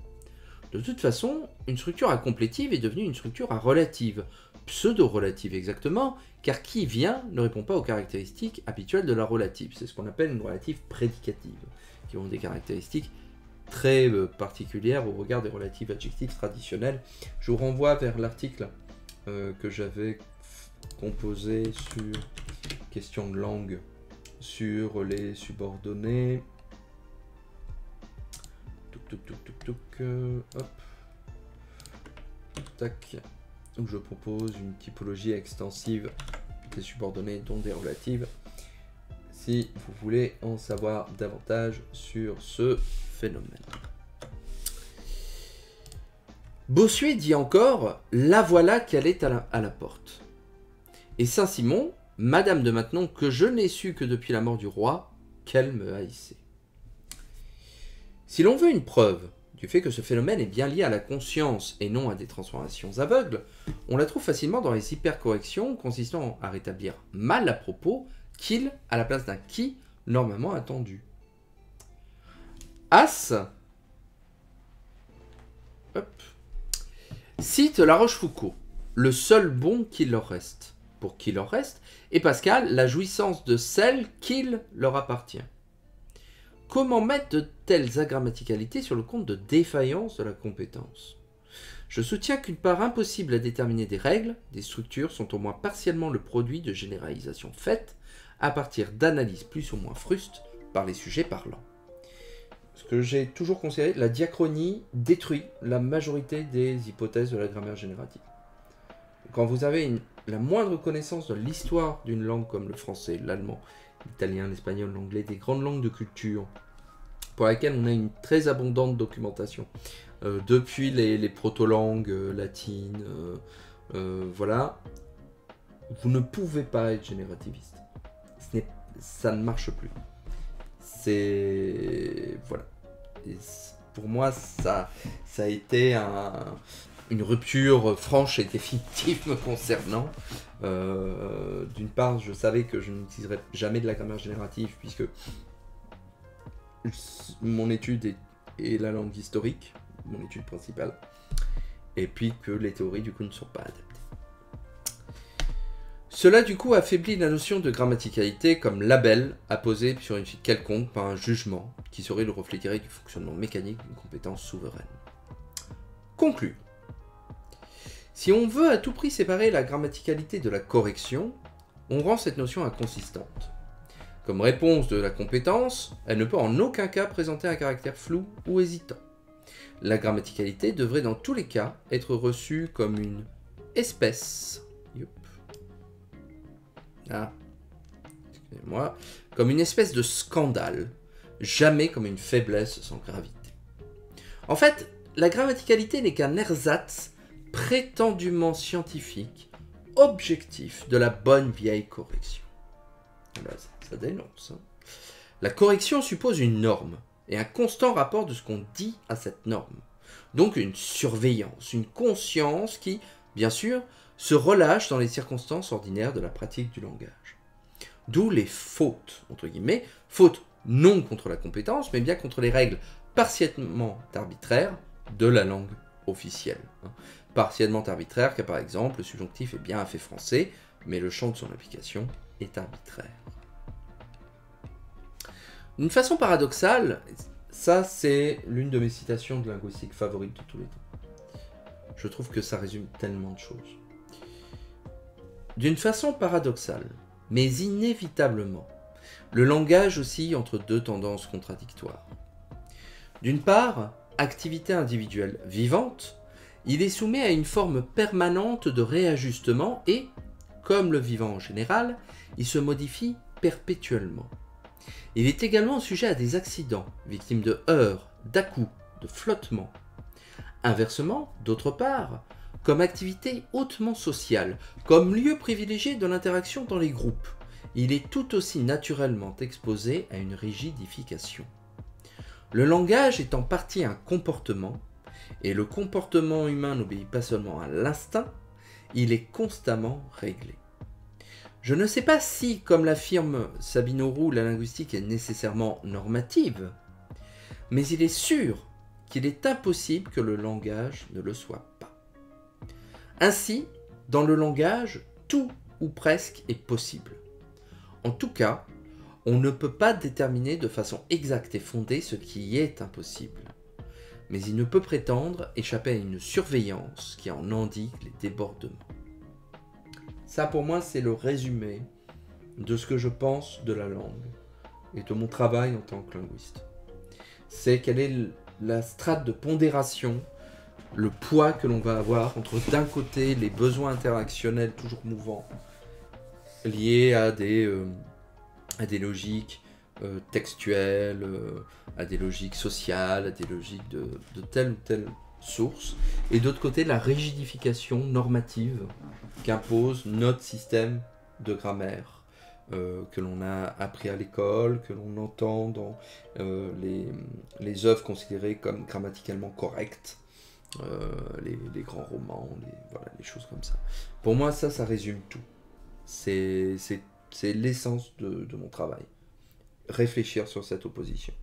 De toute façon, une structure à complétive est devenue une structure à relative, pseudo-relative exactement, car qui vient ne répond pas aux caractéristiques habituelles de la relative. C'est ce qu'on appelle une relative prédicative, qui ont des caractéristiques très particulières au regard des relatives adjectives traditionnelles. Je vous renvoie vers l'article que j'avais composé sur question de langue, sur les subordonnés. Hop. Tac. Où je propose une typologie extensive des subordonnés dont des relatives. Si vous voulez en savoir davantage sur ce phénomène. Bossuet dit encore « La voilà qu'elle est à la porte ». Et Saint-Simon Madame de Maintenon, que je n'ai su que depuis la mort du roi, qu'elle me haïssait. Si l'on veut une preuve du fait que ce phénomène est bien lié à la conscience et non à des transformations aveugles, on la trouve facilement dans les hypercorrections consistant à rétablir mal à propos qu'il à la place d'un qui normalement attendu. As cite La Rochefoucauld, le seul bon qu'il leur reste, pour qui leur reste, et Pascal, la jouissance de celle qu'il leur appartient. Comment mettre de telles agrammaticalités sur le compte de défaillance de la compétence? Je soutiens qu'une part impossible à déterminer des règles, des structures, sont au moins partiellement le produit de généralisations faites à partir d'analyses plus ou moins frustes par les sujets parlants. Ce que j'ai toujours considéré, la diachronie détruit la majorité des hypothèses de la grammaire générative. Quand vous avez la moindre connaissance de l'histoire d'une langue comme le français, l'allemand, l'italien, l'espagnol, l'anglais, des grandes langues de culture, pour lesquelles on a une très abondante documentation, depuis les proto-langues latines, voilà, vous ne pouvez pas être générativiste. Ça ne marche plus. C'est... Voilà. Et pour moi, ça a été une rupture franche et définitive me concernant. D'une part, je savais que je n'utiliserais jamais de la grammaire générative, puisque mon étude est la langue historique, mon étude principale, et puis que les théories du coup ne sont pas adaptées. Cela du coup affaiblit la notion de grammaticalité comme label apposé sur une suite quelconque par un jugement qui serait le reflet direct du fonctionnement mécanique d'une compétence souveraine. Conclure. Si on veut à tout prix séparer la grammaticalité de la correction, on rend cette notion inconsistante. Comme réponse de la compétence, elle ne peut en aucun cas présenter un caractère flou ou hésitant. La grammaticalité devrait dans tous les cas être reçue comme une espèce. Excusez-moi. Comme une espèce de scandale, jamais comme une faiblesse sans gravité. En fait, la grammaticalité n'est qu'un ersatz prétendument scientifique, objectif de la bonne vieille correction. Là, ça dénonce. Hein. La correction suppose une norme et un constant rapport de ce qu'on dit à cette norme. Donc une surveillance, une conscience qui, bien sûr, se relâche dans les circonstances ordinaires de la pratique du langage. D'où les fautes, entre guillemets, fautes non contre la compétence, mais bien contre les règles partiellement arbitraires de la langue officielle. Partiellement arbitraire, car par exemple, le subjonctif est bien un fait français, mais le champ de son application est arbitraire. D'une façon paradoxale, ça c'est l'une de mes citations de linguistique favorites de tous les temps. Je trouve que ça résume tellement de choses. D'une façon paradoxale, mais inévitablement, le langage oscille entre deux tendances contradictoires. D'une part, activité individuelle vivante, il est soumis à une forme permanente de réajustement et, comme le vivant en général, il se modifie perpétuellement. Il est également sujet à des accidents, victime de heurts, d'à-coups, de flottements. Inversement, d'autre part, comme activité hautement sociale, comme lieu privilégié de l'interaction dans les groupes, il est tout aussi naturellement exposé à une rigidification. Le langage est en partie un comportement, et le comportement humain n'obéit pas seulement à l'instinct, il est constamment réglé. Je ne sais pas si, comme l'affirme Sabine Auroux, la linguistique est nécessairement normative, mais il est sûr qu'il est impossible que le langage ne le soit pas. Ainsi, dans le langage, tout ou presque est possible. En tout cas, on ne peut pas déterminer de façon exacte et fondée ce qui est impossible. Mais il ne peut prétendre échapper à une surveillance qui en endigue les débordements. Ça, pour moi, c'est le résumé de ce que je pense de la langue et de mon travail en tant que linguiste. C'est quelle est la strate de pondération, le poids que l'on va avoir entre d'un côté les besoins interactionnels toujours mouvants liés à des logiques textuelles, à des logiques sociales, à des logiques de telle ou telle source, et d'autre côté la rigidification normative qu'impose notre système de grammaire que l'on a appris à l'école, que l'on entend dans les œuvres considérées comme grammaticalement correctes, les grands romans, voilà, les choses comme ça. Pour moi, ça résume tout. C'est l'essence de mon travail. Réfléchir sur cette opposition.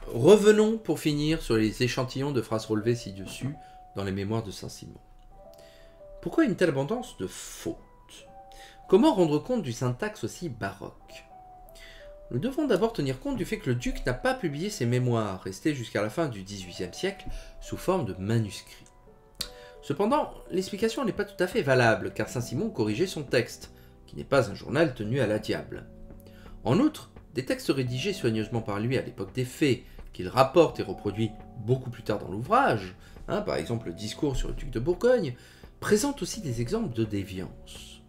Revenons pour finir sur les échantillons de phrases relevées ci-dessus dans les mémoires de Saint-Simon. Pourquoi une telle abondance de fautes? Comment rendre compte du syntaxe aussi baroque? Nous devons d'abord tenir compte du fait que le duc n'a pas publié ses mémoires, restés jusqu'à la fin du XVIIIe siècle sous forme de manuscrits. Cependant, l'explication n'est pas tout à fait valable, car Saint-Simon corrigeait son texte, qui n'est pas un journal tenu à la diable. En outre, des textes rédigés soigneusement par lui à l'époque des faits, qu'il rapporte et reproduit beaucoup plus tard dans l'ouvrage, par exemple le discours sur le duc de Bourgogne, présentent aussi des exemples de déviance.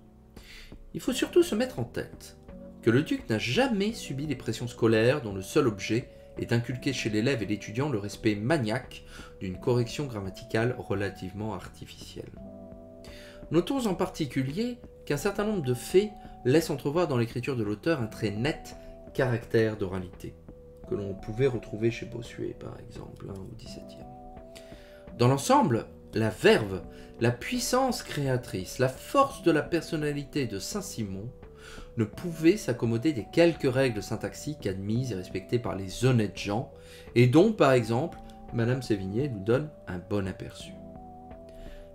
Il faut surtout se mettre en tête que le duc n'a jamais subi les pressions scolaires dont le seul objet est d'inculquer chez l'élève et l'étudiant le respect maniaque d'une correction grammaticale relativement artificielle. Notons en particulier qu'un certain nombre de faits laissent entrevoir dans l'écriture de l'auteur un très net caractère d'oralité, que l'on pouvait retrouver chez Bossuet par exemple, au XVIIe. Dans l'ensemble, la verve, la puissance créatrice, la force de la personnalité de Saint-Simon ne pouvaient s'accommoder des quelques règles syntaxiques admises et respectées par les honnêtes gens, et dont, par exemple, Madame Sévigné nous donne un bon aperçu.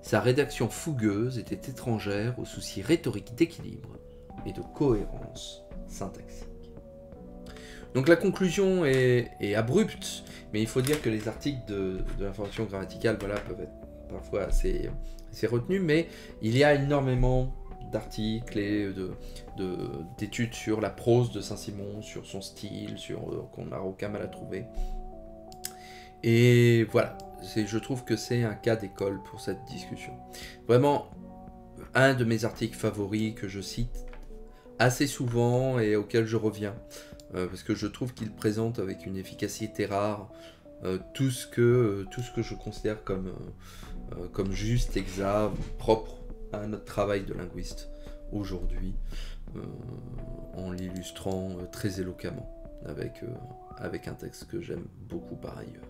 Sa rédaction fougueuse était étrangère aux soucis rhétoriques d'équilibre et de cohérence syntaxique. Donc la conclusion est abrupte, mais il faut dire que les articles de l'information grammaticale peuvent être parfois assez retenus, mais il y a énormément d'articles et d'études sur la prose de Saint-Simon, sur son style, qu'on n'a aucun mal à trouver. Et voilà, je trouve que c'est un cas d'école pour cette discussion. Vraiment, un de mes articles favoris que je cite assez souvent et auquel je reviens, parce que je trouve qu'il présente avec une efficacité rare tout ce que je considère comme juste, exact, propre à notre travail de linguiste aujourd'hui, en l'illustrant très éloquemment avec un texte que j'aime beaucoup par ailleurs.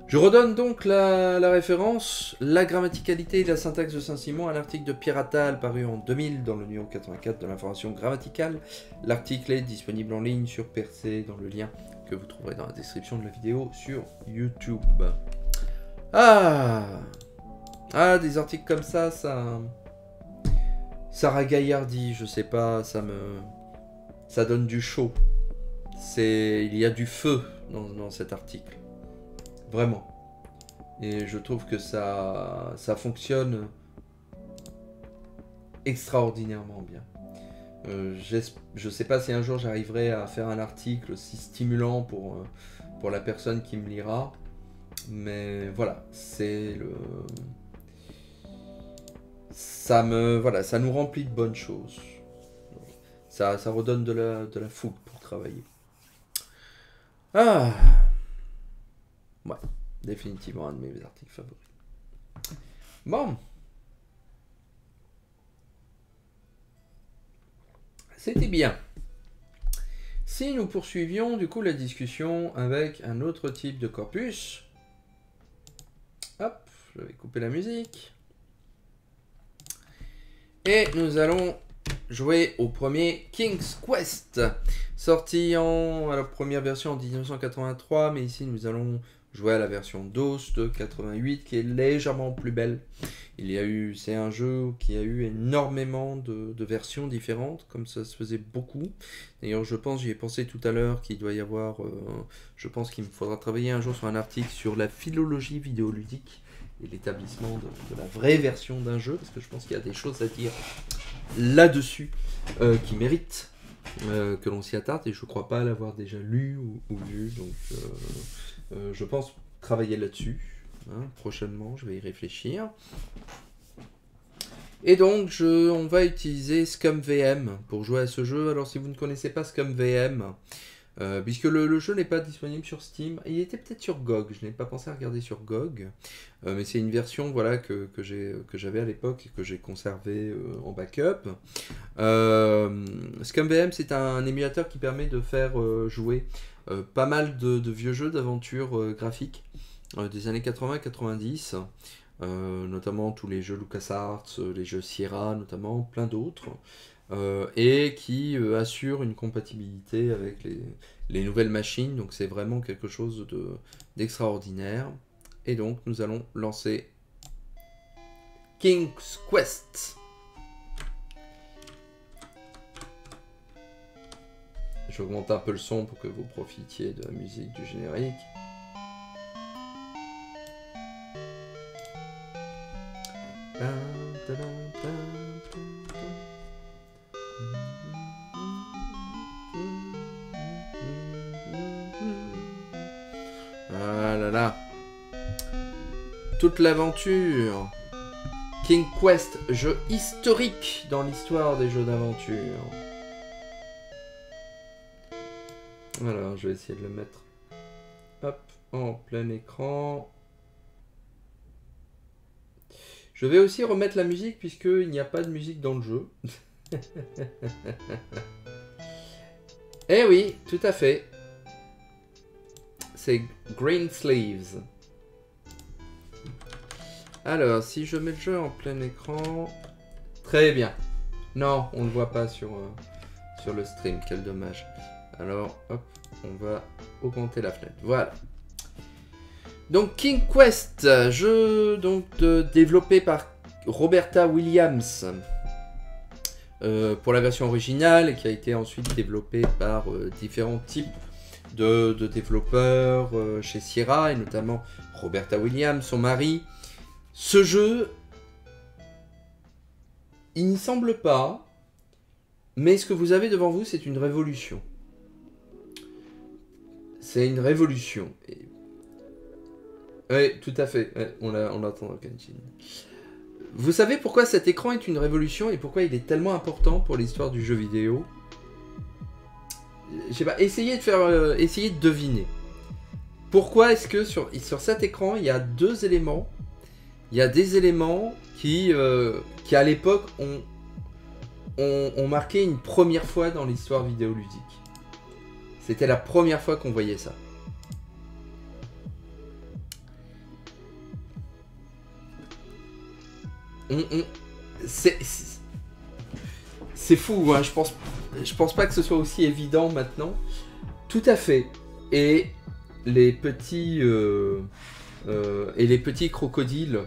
Je redonne donc la référence, la grammaticalité et la syntaxe de Saint-Simon, un article de Pierre Attal paru en 2000 dans le numéro 84 de l'information grammaticale. L'article est disponible en ligne sur Percé dans le lien que vous trouverez dans la description de la vidéo sur YouTube. Des articles comme ça ragaillardit, je sais pas, ça donne du chaud. Il y a du feu dans cet article. Vraiment. Et je trouve que ça fonctionne extraordinairement bien. Je sais pas si un jour j'arriverai à faire un article aussi stimulant pour la personne qui me lira. Mais voilà, ça nous remplit de bonnes choses. Ça redonne de la fougue pour travailler. Ouais, définitivement un de mes articles favoris. Bon. C'était bien. Si nous poursuivions du coup la discussion avec un autre type de corpus. Hop, je vais couper la musique. Et nous allons jouer au premier King's Quest, sorti première version en 1983, mais ici nous allons jouer à la version DOS de 88, qui est légèrement plus belle. C'est un jeu qui a eu énormément de versions différentes, comme ça se faisait beaucoup. D'ailleurs, j'y ai pensé tout à l'heure qu'il doit y avoir, je pense qu'il me faudra travailler un jour sur un article sur la philologie vidéoludique et l'établissement de la vraie version d'un jeu, parce que je pense qu'il y a des choses à dire là-dessus qui méritent que l'on s'y attarde, et je ne crois pas l'avoir déjà lu ou vu, donc je pense travailler là-dessus. Prochainement, je vais y réfléchir. Et donc, on va utiliser ScumVM pour jouer à ce jeu. Alors, si vous ne connaissez pas ScumVM, puisque le jeu n'est pas disponible sur Steam. Il était peut-être sur GOG, je n'ai pas pensé à regarder sur GOG, mais c'est une version voilà, que j'avais à l'époque et que j'ai conservé en backup. ScumVM, c'est un émulateur qui permet de faire jouer pas mal de vieux jeux d'aventure graphiques des années 80-90, notamment tous les jeux LucasArts, les jeux Sierra notamment, plein d'autres. Et qui assure une compatibilité avec les nouvelles machines, donc c'est vraiment quelque chose d'extraordinaire. Et donc nous allons lancer King's Quest. J'augmente un peu le son pour que vous profitiez de la musique du générique. Ah là là. Toute l'aventure. King Quest, jeu historique dans l'histoire des jeux d'aventure. Voilà, je vais essayer de le mettre hop, en plein écran. Je vais aussi remettre la musique puisqu'il n'y a pas de musique dans le jeu. Eh oui, tout à fait. C'est Greensleeves. Alors, si je mets le jeu en plein écran... Très bien. Non, on ne le voit pas sur le stream, quel dommage. Alors, hop, on va augmenter la fenêtre. Voilà. Donc, King Quest, jeu donc, développé par Roberta Williams pour la version originale et qui a été ensuite développé par différents types de développeurs chez Sierra et notamment Roberta Williams, son mari. Ce jeu, il n'y semble pas, mais ce que vous avez devant vous, c'est une révolution. C'est une révolution. Oui, tout à fait. Ouais, on l'attend dans Kenshin. Vous savez pourquoi cet écran est une révolution et pourquoi il est tellement important pour l'histoire du jeu vidéo? Je sais pas, essayez de deviner. Pourquoi est-ce que sur cet écran, il y a deux éléments. Il y a des éléments qui à l'époque, ont marqué une première fois dans l'histoire vidéoludique. C'était la première fois qu'on voyait ça. C'est fou, hein, je pense pas que ce soit aussi évident maintenant. Tout à fait. Et les petits crocodiles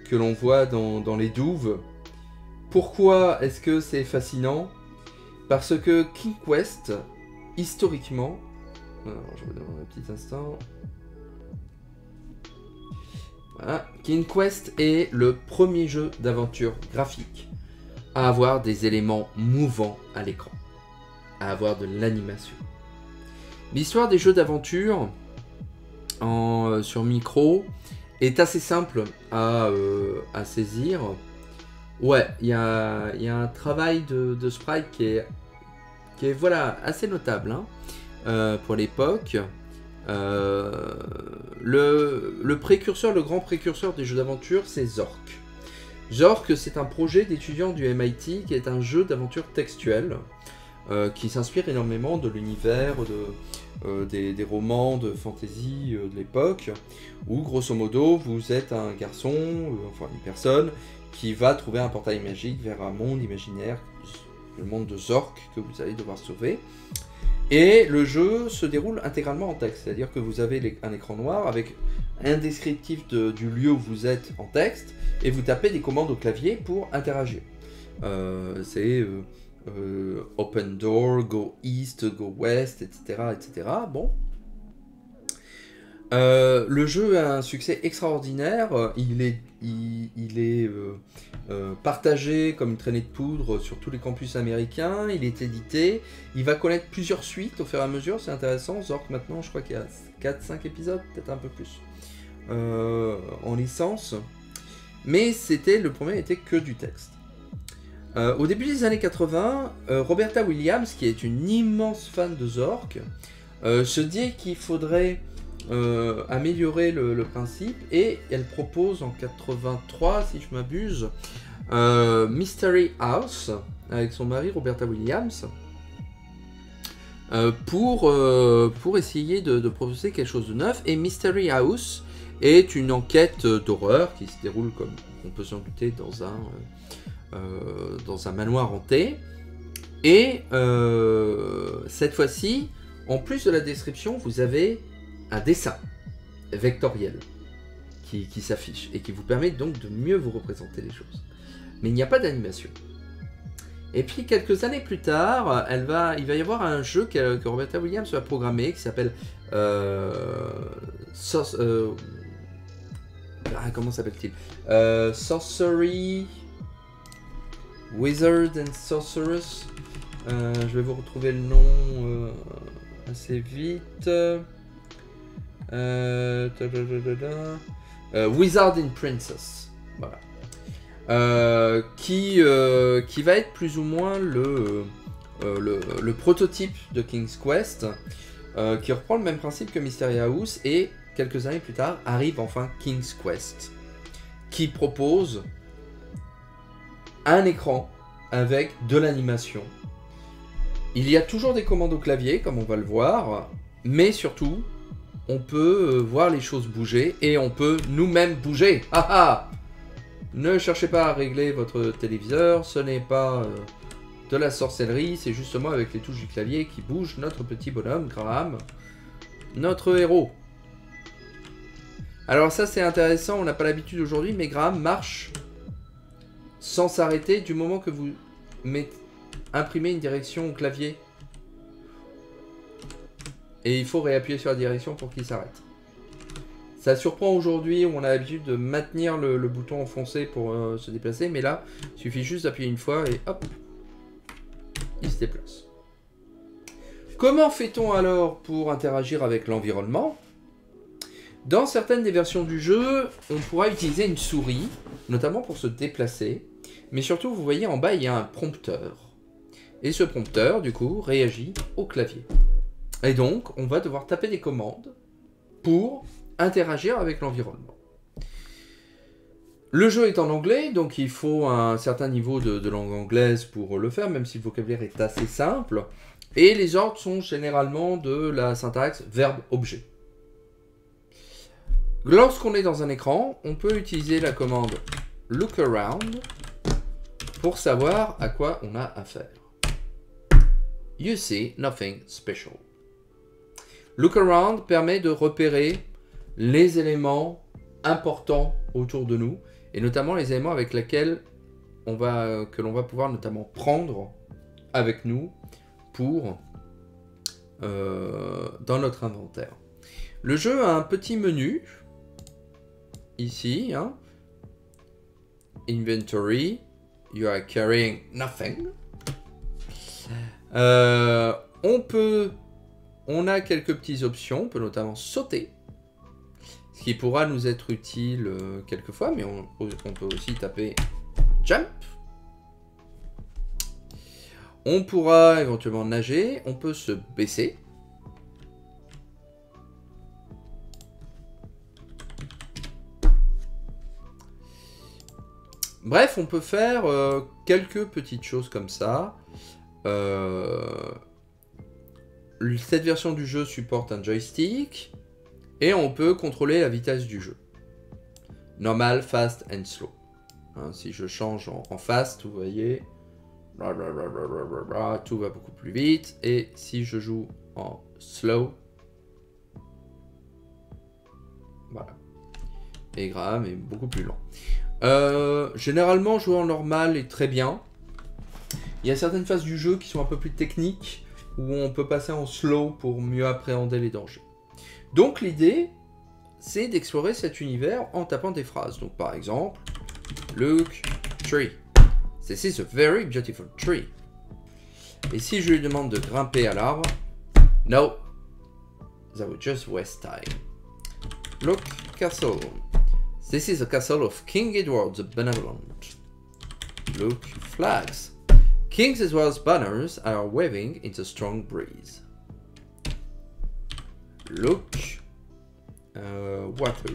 que l'on voit dans les douves. Pourquoi est-ce que c'est fascinant? Parce que King Quest, historiquement... Alors, je vous demande un petit instant... Voilà. King Quest est le premier jeu d'aventure graphique à avoir des éléments mouvants à l'écran, à avoir de l'animation. L'histoire des jeux d'aventure sur micro est assez simple à saisir. Ouais, il y a un travail de sprite qui est voilà, assez notable hein, pour l'époque. Le précurseur, le grand précurseur des jeux d'aventure, c'est Zork. Zork, c'est un projet d'étudiants du MIT qui est un jeu d'aventure textuel qui s'inspire énormément de l'univers des romans de fantasy de l'époque, où grosso modo vous êtes un garçon, enfin une personne, qui va trouver un portail magique vers un monde imaginaire, le monde de Zork, que vous allez devoir sauver. Et le jeu se déroule intégralement en texte, c'est-à-dire que vous avez un écran noir avec un descriptif du lieu où vous êtes en texte, et vous tapez des commandes au clavier pour interagir. C'est open door, go east, go west, etc. etc. Bon. Le jeu a un succès extraordinaire, il est partagé comme une traînée de poudre sur tous les campus américains, il est édité, il va connaître plusieurs suites au fur et à mesure, c'est intéressant. Zork maintenant je crois qu'il y a 4-5 épisodes, peut-être un peu plus, en licence, mais le premier était que du texte. Au début des années 80, Roberta Williams, qui est une immense fan de Zork, se dit qu'il faudrait améliorer le principe, et elle propose en 83, si je m'abuse, Mystery House, avec son mari Roberta Williams, pour essayer de proposer quelque chose de neuf. Et Mystery House est une enquête d'horreur qui se déroule, comme on peut s'en douter, dans un manoir hanté. Et cette fois-ci, en plus de la description, vous avez un dessin vectoriel qui s'affiche et qui vous permet donc de mieux vous représenter les choses. Mais il n'y a pas d'animation. Et puis quelques années plus tard, il va y avoir un jeu que Roberta Williams va programmer qui s'appelle comment s'appelle-t-il, Sorcery Wizard and Sorceress. Je vais vous retrouver le nom assez vite. Wizard and Princess. Voilà. Qui va être plus ou moins le prototype de King's Quest, qui reprend le même principe que Mystery House, et quelques années plus tard arrive enfin King's Quest, qui propose un écran avec de l'animation. Il y a toujours des commandes au clavier, comme on va le voir, mais surtout, on peut voir les choses bouger, et on peut nous-mêmes bouger. Ah ah! Ne cherchez pas à régler votre téléviseur, ce n'est pas de la sorcellerie, c'est justement avec les touches du clavier qui bouge notre petit bonhomme, Graham, notre héros. Alors ça c'est intéressant, on n'a pas l'habitude aujourd'hui, mais Graham marche sans s'arrêter du moment que vous imprimez une direction au clavier. Et il faut réappuyer sur la direction pour qu'il s'arrête. Ça surprend aujourd'hui où on a l'habitude de maintenir le bouton enfoncé pour se déplacer, mais là, il suffit juste d'appuyer une fois et hop, il se déplace. Comment fait-on alors pour interagir avec l'environnement? Dans certaines des versions du jeu, on pourra utiliser une souris, notamment pour se déplacer, mais surtout, vous voyez en bas, il y a un prompteur. Et ce prompteur, du coup, réagit au clavier. Et donc, on va devoir taper des commandes pour interagir avec l'environnement. Le jeu est en anglais, donc il faut un certain niveau de langue anglaise pour le faire, même si le vocabulaire est assez simple. Et les ordres sont généralement de la syntaxe verbe-objet. Lorsqu'on est dans un écran, on peut utiliser la commande look around pour savoir à quoi on a affaire. You see nothing special. Look around permet de repérer les éléments importants autour de nous, et notamment les éléments avec lesquels que l'on va pouvoir notamment prendre avec nous pour dans notre inventaire. Le jeu a un petit menu ici, hein. Inventory, you are carrying nothing. On a quelques petites options, on peut notamment sauter, ce qui pourra nous être utile quelquefois, mais on peut aussi taper jump. On pourra éventuellement nager, on peut se baisser. Bref, on peut faire quelques petites choses comme ça. Cette version du jeu supporte un joystick et on peut contrôler la vitesse du jeu. Normal, fast and slow. Hein, si je change en fast, vous voyez, tout va beaucoup plus vite. Et si je joue en slow, voilà. Et Graham est beaucoup plus lent. Généralement, jouer en normal est très bien. Il y a certaines phases du jeu qui sont un peu plus techniques, où on peut passer en slow pour mieux appréhender les dangers. Donc l'idée, c'est d'explorer cet univers en tapant des phrases. Donc par exemple, look, tree. This is a very beautiful tree. Et si je lui demande de grimper à l'arbre, no, that would just waste time. Look, castle. This is a castle of King Edward the Benevolent. Look, flags. Kings as well as banners are waving in the strong breeze. Look, water.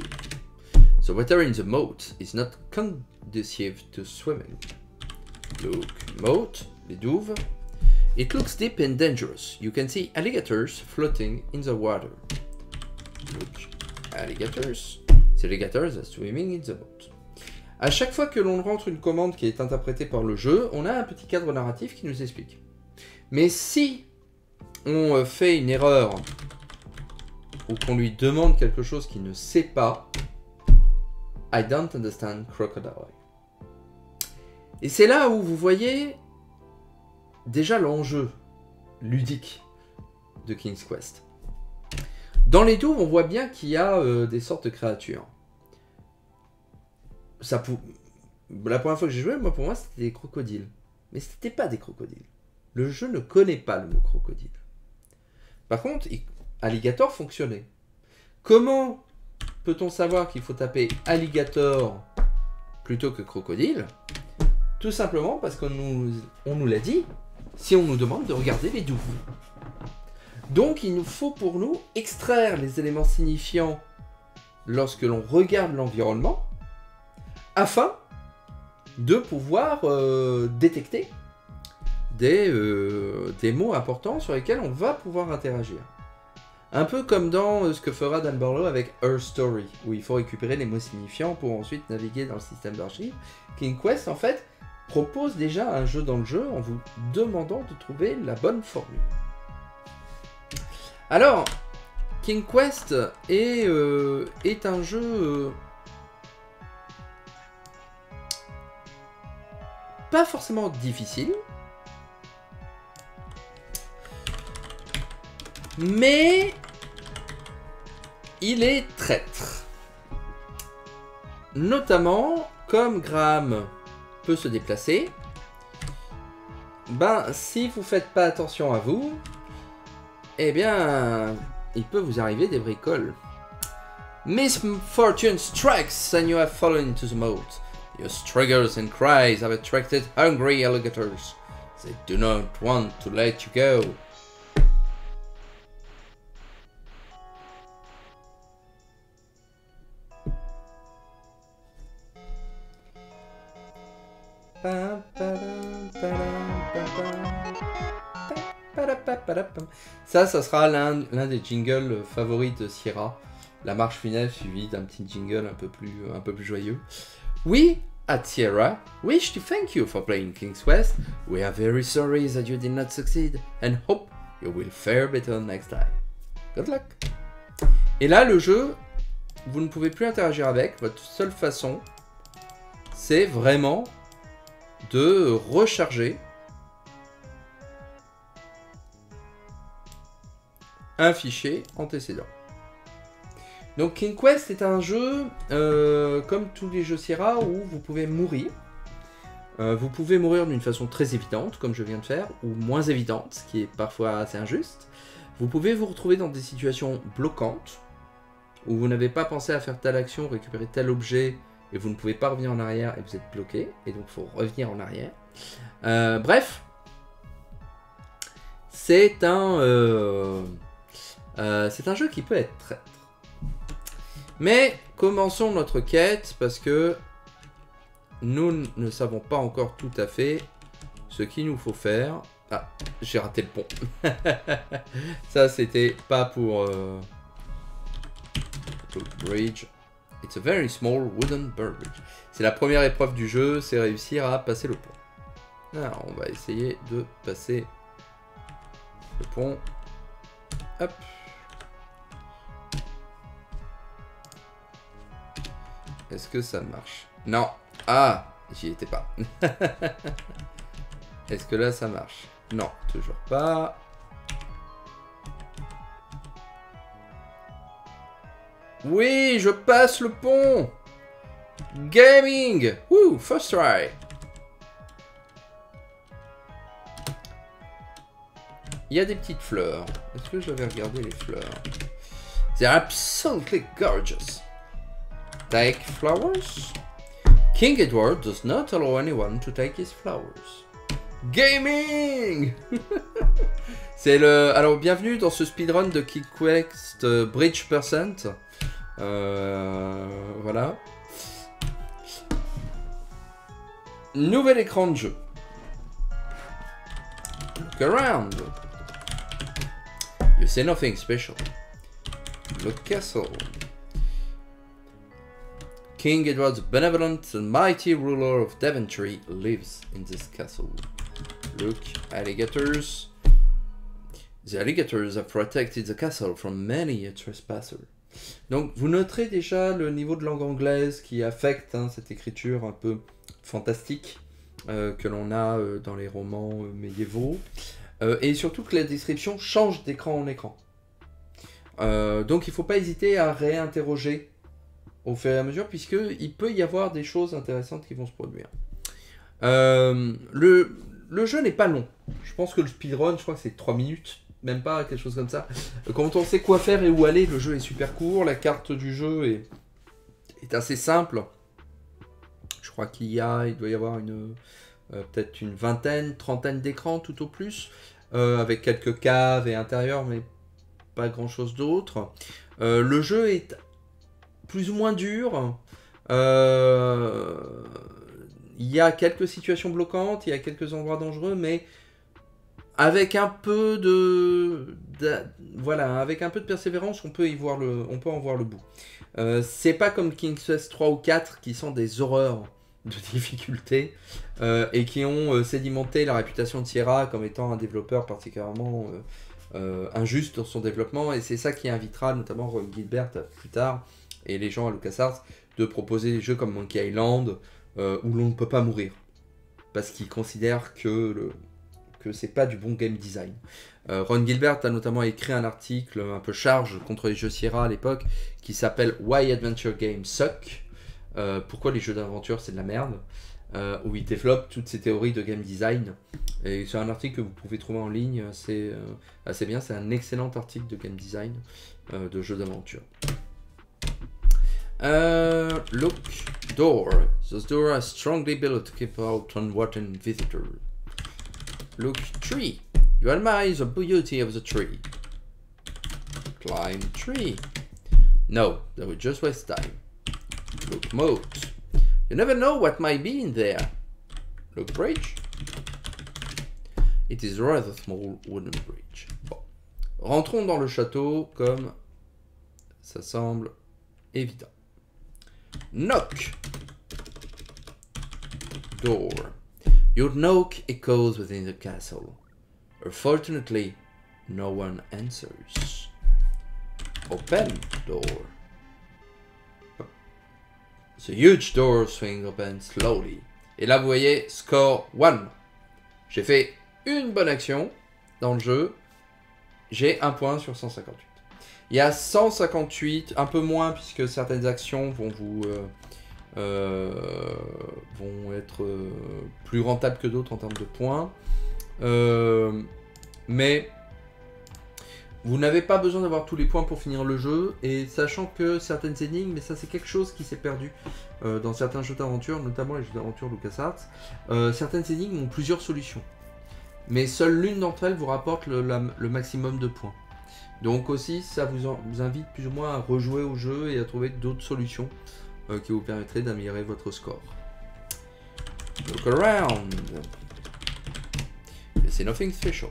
The water in the moat is not conducive to swimming. Look, moat, les douves. It looks deep and dangerous. You can see alligators floating in the water. Look, alligators. The alligators are swimming in the moat. À chaque fois que l'on rentre une commande qui est interprétée par le jeu, on a un petit cadre narratif qui nous explique. Mais si on fait une erreur ou qu'on lui demande quelque chose qu'il ne sait pas, I don't understand crocodile. Et c'est là où vous voyez déjà l'enjeu ludique de King's Quest. Dans les douves, on voit bien qu'il y a des sortes de créatures. La première fois que j'ai joué, pour moi, c'était des crocodiles. Mais ce n'était pas des crocodiles. Le jeu ne connaît pas le mot crocodile. Par contre, alligator fonctionnait. Comment peut-on savoir qu'il faut taper alligator plutôt que crocodile? Tout simplement parce qu'on nous l'a dit, si on nous demande de regarder les douves. Donc il nous faut pour nous extraire les éléments signifiants lorsque l'on regarde l'environnement, afin de pouvoir détecter des mots importants sur lesquels on va pouvoir interagir. Un peu comme dans ce que fera Dan Barlow avec Her Story, où il faut récupérer les mots signifiants pour ensuite naviguer dans le système d'archives. King Quest, en fait, propose déjà un jeu dans le jeu en vous demandant de trouver la bonne formule. Alors, King Quest est un jeu pas forcément difficile, mais il est traître. Notamment, comme Graham peut se déplacer, ben si vous faites pas attention à vous, eh bien, il peut vous arriver des bricoles. Misfortune strikes and you have fallen into the moat. Your struggles and cries have attracted hungry alligators. They do not want to let you go. Ça sera l'un des jingles favoris de Sierra. La marche funèbre suivie d'un petit jingle un peu plus joyeux. We, at Sierra, wish to thank you for playing King's Quest. We are very sorry that you did not succeed and hope you will fare better next time. Good luck. Et là, le jeu, vous ne pouvez plus interagir avec. Votre seule façon, c'est vraiment de recharger un fichier antécédent. Donc King Quest est un jeu, comme tous les jeux Sierra, où vous pouvez mourir. Vous pouvez mourir d'une façon très évidente, comme je viens de faire, ou moins évidente, ce qui est parfois assez injuste. Vous pouvez vous retrouver dans des situations bloquantes, où vous n'avez pas pensé à faire telle action, récupérer tel objet, et vous ne pouvez pas revenir en arrière, et vous êtes bloqué, et donc il faut revenir en arrière. Bref, c'est un jeu qui peut être traître. Mais commençons notre quête parce que nous ne savons pas encore tout à fait ce qu'il nous faut faire. Ah, j'ai raté le pont. Ça, c'était pas pour bridge. It's a very small wooden bridge. C'est la première épreuve du jeu, c'est réussir à passer le pont. Alors, on va essayer de passer le pont. Hop. Est-ce que ça marche? Non. Ah, j'y étais pas. Est-ce que là, ça marche? Non, toujours pas. Oui, je passe le pont. Gaming. Woo, first try. Il y a des petites fleurs. Est-ce que j'avais regardé les fleurs? They're absolutely gorgeous. Take flowers. King Edward does not allow anyone to take his flowers. Gaming. C'est le... Alors, bienvenue dans ce speedrun de Kid Quest Bridge Percent. Voilà. Nouvel écran de jeu. Look around. You see nothing special. Look castle. King Edward the Benevolent and mighty ruler of Daventry lives in this castle. Look, alligators. The alligators have protected the castle from many a trespasser. Donc vous noterez déjà le niveau de langue anglaise qui affecte cette écriture un peu fantastique que l'on a dans les romans médiévaux. Et surtout que la description change d'écran en écran. Donc il ne faut pas hésiter à réinterroger au fur et à mesure, puisqu'il peut y avoir des choses intéressantes qui vont se produire. Le jeu n'est pas long. Je pense que le speedrun, je crois que c'est 3 minutes, même pas, quelque chose comme ça. Quand on sait quoi faire et où aller, le jeu est super court, la carte du jeu est assez simple. Je crois il doit y avoir peut-être une vingtaine, trentaine d'écrans tout au plus, avec quelques caves et intérieurs, mais pas grand chose d'autre. Le jeu est plus ou moins dur. Il y a quelques situations bloquantes, il y a quelques endroits dangereux, mais avec un peu avec un peu de persévérance, on peut en voir le bout. C'est pas comme King's Quest 3 ou 4 qui sont des horreurs de difficulté et qui ont sédimenté la réputation de Sierra comme étant un développeur particulièrement injuste dans son développement, et c'est ça qui invitera notamment Ron Gilbert plus tard et les gens à LucasArts de proposer des jeux comme Monkey Island où l'on ne peut pas mourir parce qu'ils considèrent que c'est pas du bon game design. Ron Gilbert a notamment écrit un article un peu charge contre les jeux Sierra à l'époque qui s'appelle Why Adventure Games Suck, pourquoi les jeux d'aventure c'est de la merde, où il développe toutes ces théories de game design, et c'est un article que vous pouvez trouver en ligne, c'est assez bien, c'est un excellent article de game design de jeux d'aventure. Look, door. This door is strongly built to keep out unwanted visitors. Look, tree. You admire the beauty of the tree. Climb tree. No, that would just waste time. Look, moat. You never know what might be in there. Look, bridge. It is a rather small wooden bridge. Bon. Rentrons dans le château comme ça semble évident. Knock. Door. Your knock echoes within the castle. Unfortunately, no one answers. Open door. The huge door swings open slowly. Et là, vous voyez, score 1. J'ai fait une bonne action dans le jeu. J'ai 1 point sur 158. Il y a 158, un peu moins, puisque certaines actions vont vont être plus rentables que d'autres en termes de points. Mais vous n'avez pas besoin d'avoir tous les points pour finir le jeu, et sachant que certaines énigmes, mais ça c'est quelque chose qui s'est perdu dans certains jeux d'aventure, notamment les jeux d'aventure LucasArts, certaines énigmes ont plusieurs solutions. Mais seule l'une d'entre elles vous rapporte le maximum de points. Donc aussi, ça vous invite plus ou moins à rejouer au jeu et à trouver d'autres solutions qui vous permettraient d'améliorer votre score. Look around. You see nothing special.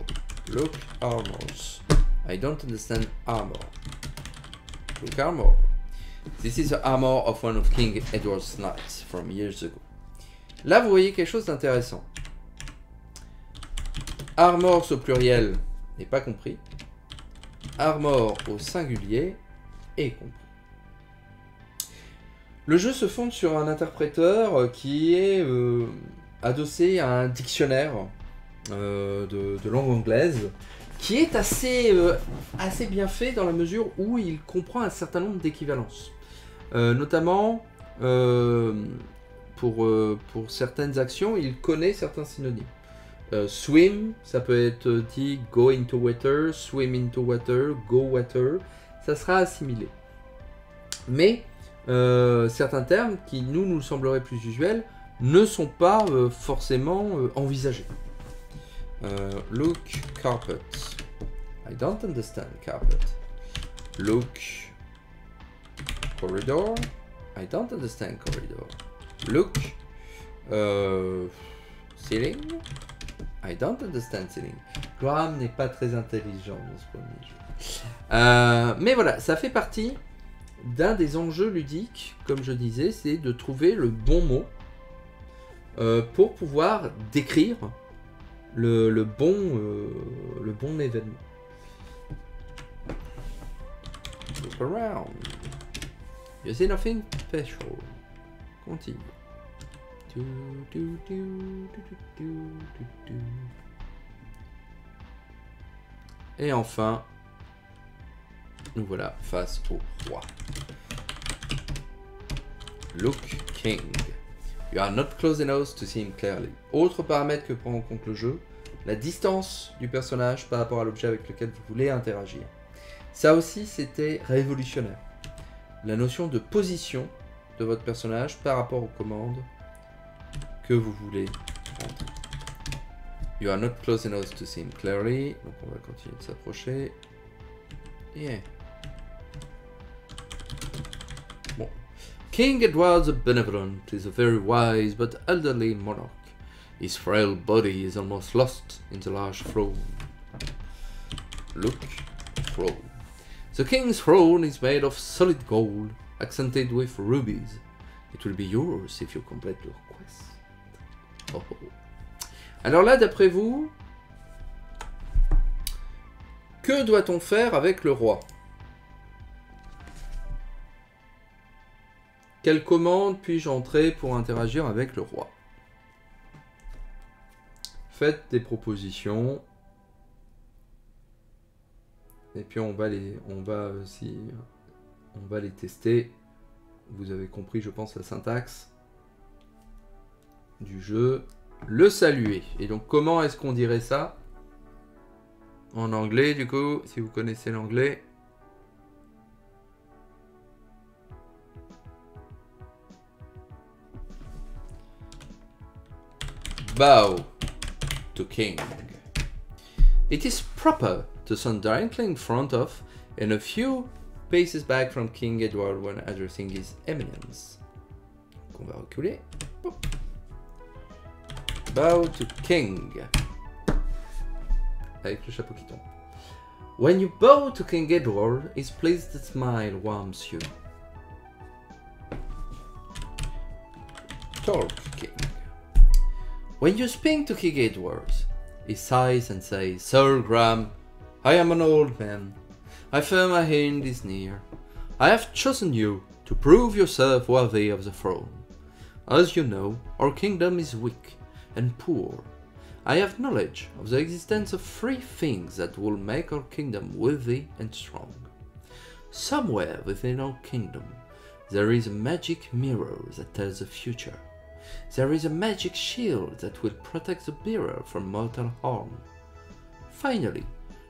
Look, armors. I don't understand armor. Look, armor. This is the armor of one of King Edward's knights from years ago. Là, vous voyez quelque chose d'intéressant. Armor au pluriel n'est pas compris. Armor au singulier est compris. Le jeu se fonde sur un interpréteur qui est adossé à un dictionnaire de langue anglaise qui est assez bien fait dans la mesure où il comprend un certain nombre d'équivalences. Notamment, pour certaines actions, il connaît certains synonymes. Swim, ça peut être dit go into water, swim into water, go water, ça sera assimilé. Mais certains termes qui nous sembleraient plus usuels ne sont pas forcément envisagés. Look, carpet. I don't understand carpet. Look, corridor. I don't understand corridor. Look, ceiling. I don't understand ceiling. Graham n'est pas très intelligent dans ce premier jeu. Mais voilà, ça fait partie d'un des enjeux ludiques, comme je disais, c'est de trouver le bon mot pour pouvoir décrire le bon événement. Look around. You see nothing special. Continue. Et enfin, nous voilà face au roi. Look, king. You are not close enough to see him clearly. Autre paramètre que prend en compte le jeu, la distance du personnage par rapport à l'objet avec lequel vous voulez interagir. Ça aussi, c'était révolutionnaire. La notion de position de votre personnage par rapport aux commandes que vous voulez prendre. You are not close enough to see him clearly. Donc on va continuer de s'approcher. Yeah. Bon. King Edward the Benevolent is a very wise but elderly monarch. His frail body is almost lost in the large throne. Look, throne. The king's throne is made of solid gold, accented with rubies. It will be yours if you complete your quest. Oh, oh. Alors là, d'après vous, que doit-on faire avec le roi? Quelle commande puis-je entrer pour interagir avec le roi? Faites des propositions. Et puis on va les tester. Vous avez compris, je pense, la syntaxe du jeu. Le saluer. Et donc comment est-ce qu'on dirait ça en anglais, du coup, si vous connaissez l'anglais? Bow to king. It is proper to stand directly in front of and a few paces back from King Edward when addressing his eminence. Donc on va reculer. Bow to king. Avec le chapeau qui tombe. When you bow to King Edward, his pleased smile warms you. Talk, king. When you speak to King Edward, he sighs and says, Sir Graham, I am an old man. I fear my end is near. I have chosen you to prove yourself worthy of the throne. As you know, our kingdom is weak and poor. I have knowledge of the existence of 3 things that will make our kingdom worthy and strong. Somewhere within our kingdom, there is a magic mirror that tells the future. There is a magic shield that will protect the bearer from mortal harm. Finally,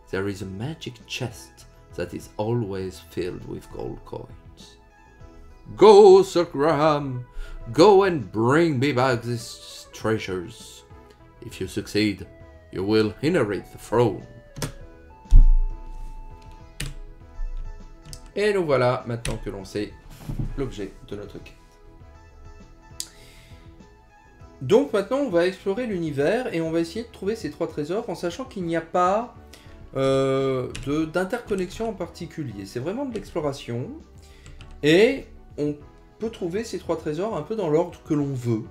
there is a magic chest that is always filled with gold coins. Go, Sir Graham, go and bring me back these treasures. If you succeed, you will inherit the throne. Et nous voilà, maintenant que l'on sait l'objet de notre quête. Donc maintenant, on va explorer l'univers et on va essayer de trouver ces 3 trésors en sachant qu'il n'y a pas d'interconnexion en particulier. C'est vraiment de l'exploration et on peut trouver ces 3 trésors un peu dans l'ordre que l'on veut.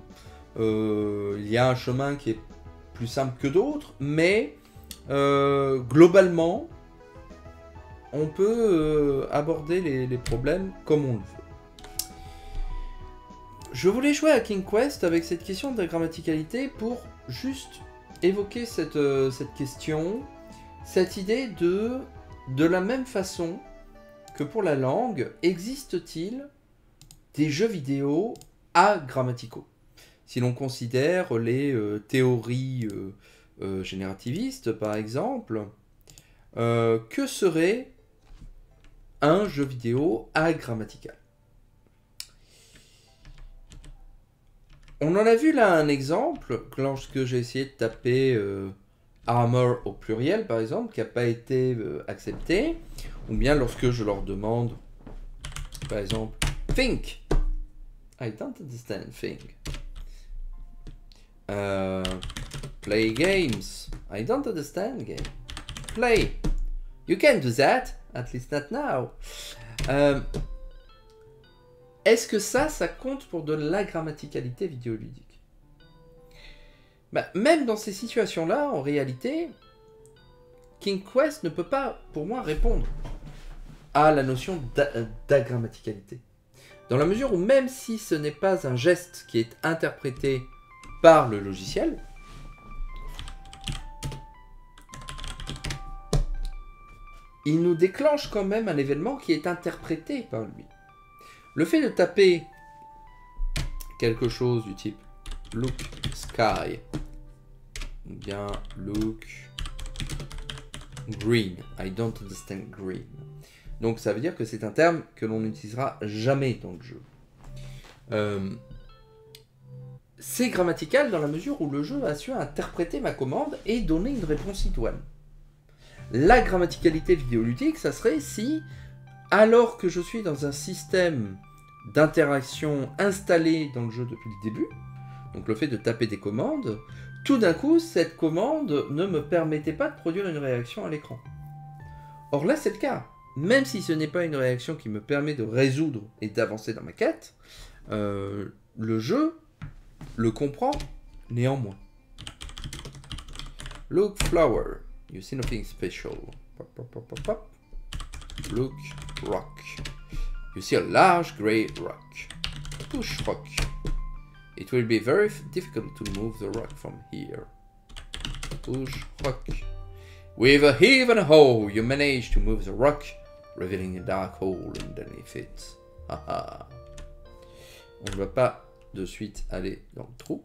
Il y a un chemin qui est plus simple que d'autres, mais globalement, on peut aborder les problèmes comme on le veut. Je voulais jouer à King Quest avec cette question de la grammaticalité pour juste évoquer cette question, cette idée de la même façon que pour la langue, existe-t-il des jeux vidéo agrammaticaux? Si l'on considère les théories générativistes, par exemple, que serait un jeu vidéo agrammatical? On en a vu là un exemple, lorsque j'ai essayé de taper armor au pluriel, par exemple, qui n'a pas été accepté, ou bien lorsque je leur demande, par exemple, think. I don't understand think. Play games. I don't understand game. Play. You can do that, at least not now. Est-ce que ça compte pour de la grammaticalité vidéoludique? Bah, même dans ces situations-là, en réalité, King Quest ne peut pas, pour moi, répondre à la notion d'agrammaticalité. Dans la mesure où même si ce n'est pas un geste qui est interprété par le logiciel, il nous déclenche quand même un événement qui est interprété par lui. Le fait de taper quelque chose du type look sky, ou bien look green, I don't understand green. Donc ça veut dire que c'est un terme que l'on n'utilisera jamais dans le jeu. C'est grammatical dans la mesure où le jeu a su interpréter ma commande et donner une réponse idoine. La grammaticalité vidéoludique, ça serait si, alors que je suis dans un système d'interaction installé dans le jeu depuis le début, donc le fait de taper des commandes, tout d'un coup, cette commande ne me permettait pas de produire une réaction à l'écran. Or là, c'est le cas. Même si ce n'est pas une réaction qui me permet de résoudre et d'avancer dans ma quête, le jeu le comprend néanmoins. Look flower, you see nothing special. Pop, pop, pop, pop, pop. Look rock, you see a large grey rock. Push rock. It will be very difficult to move the rock from here. Push rock. With a heave and a hoe, you manage to move the rock, revealing a dark hole underneath it. Haha. On ne va pas de suite aller dans le trou.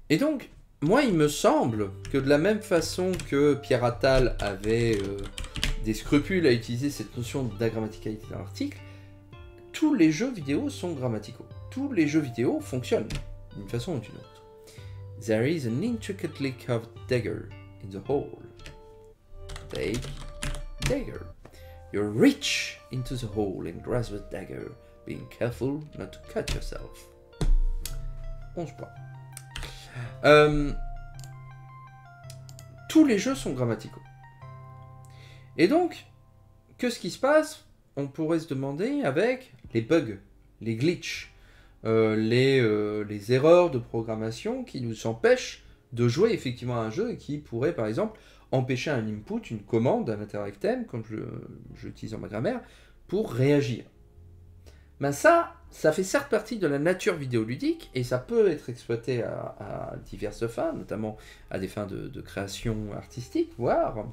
Et donc, moi, il me semble que de la même façon que Pierre Attal avait des scrupules à utiliser cette notion d'agrammaticalité dans l'article, tous les jeux vidéo sont grammaticaux. Tous les jeux vidéo fonctionnent d'une façon ou d'une autre. There is an intricately carved dagger in the hole. Take dagger. You reach into the hole and grasp the dagger, being careful not to cut yourself. 11 points. Tous les jeux sont grammaticaux. Et donc, qu'est-ce qui se passe? On pourrait se demander avec les bugs, les glitches, les erreurs de programmation qui nous empêchent de jouer effectivement à un jeu et qui pourraient par exemple empêcher un input, une commande, un interactem, comme j'utilise dans ma grammaire, pour réagir. Ben ça fait certes partie de la nature vidéoludique et ça peut être exploité à diverses fins, notamment à des fins de création artistique, voire.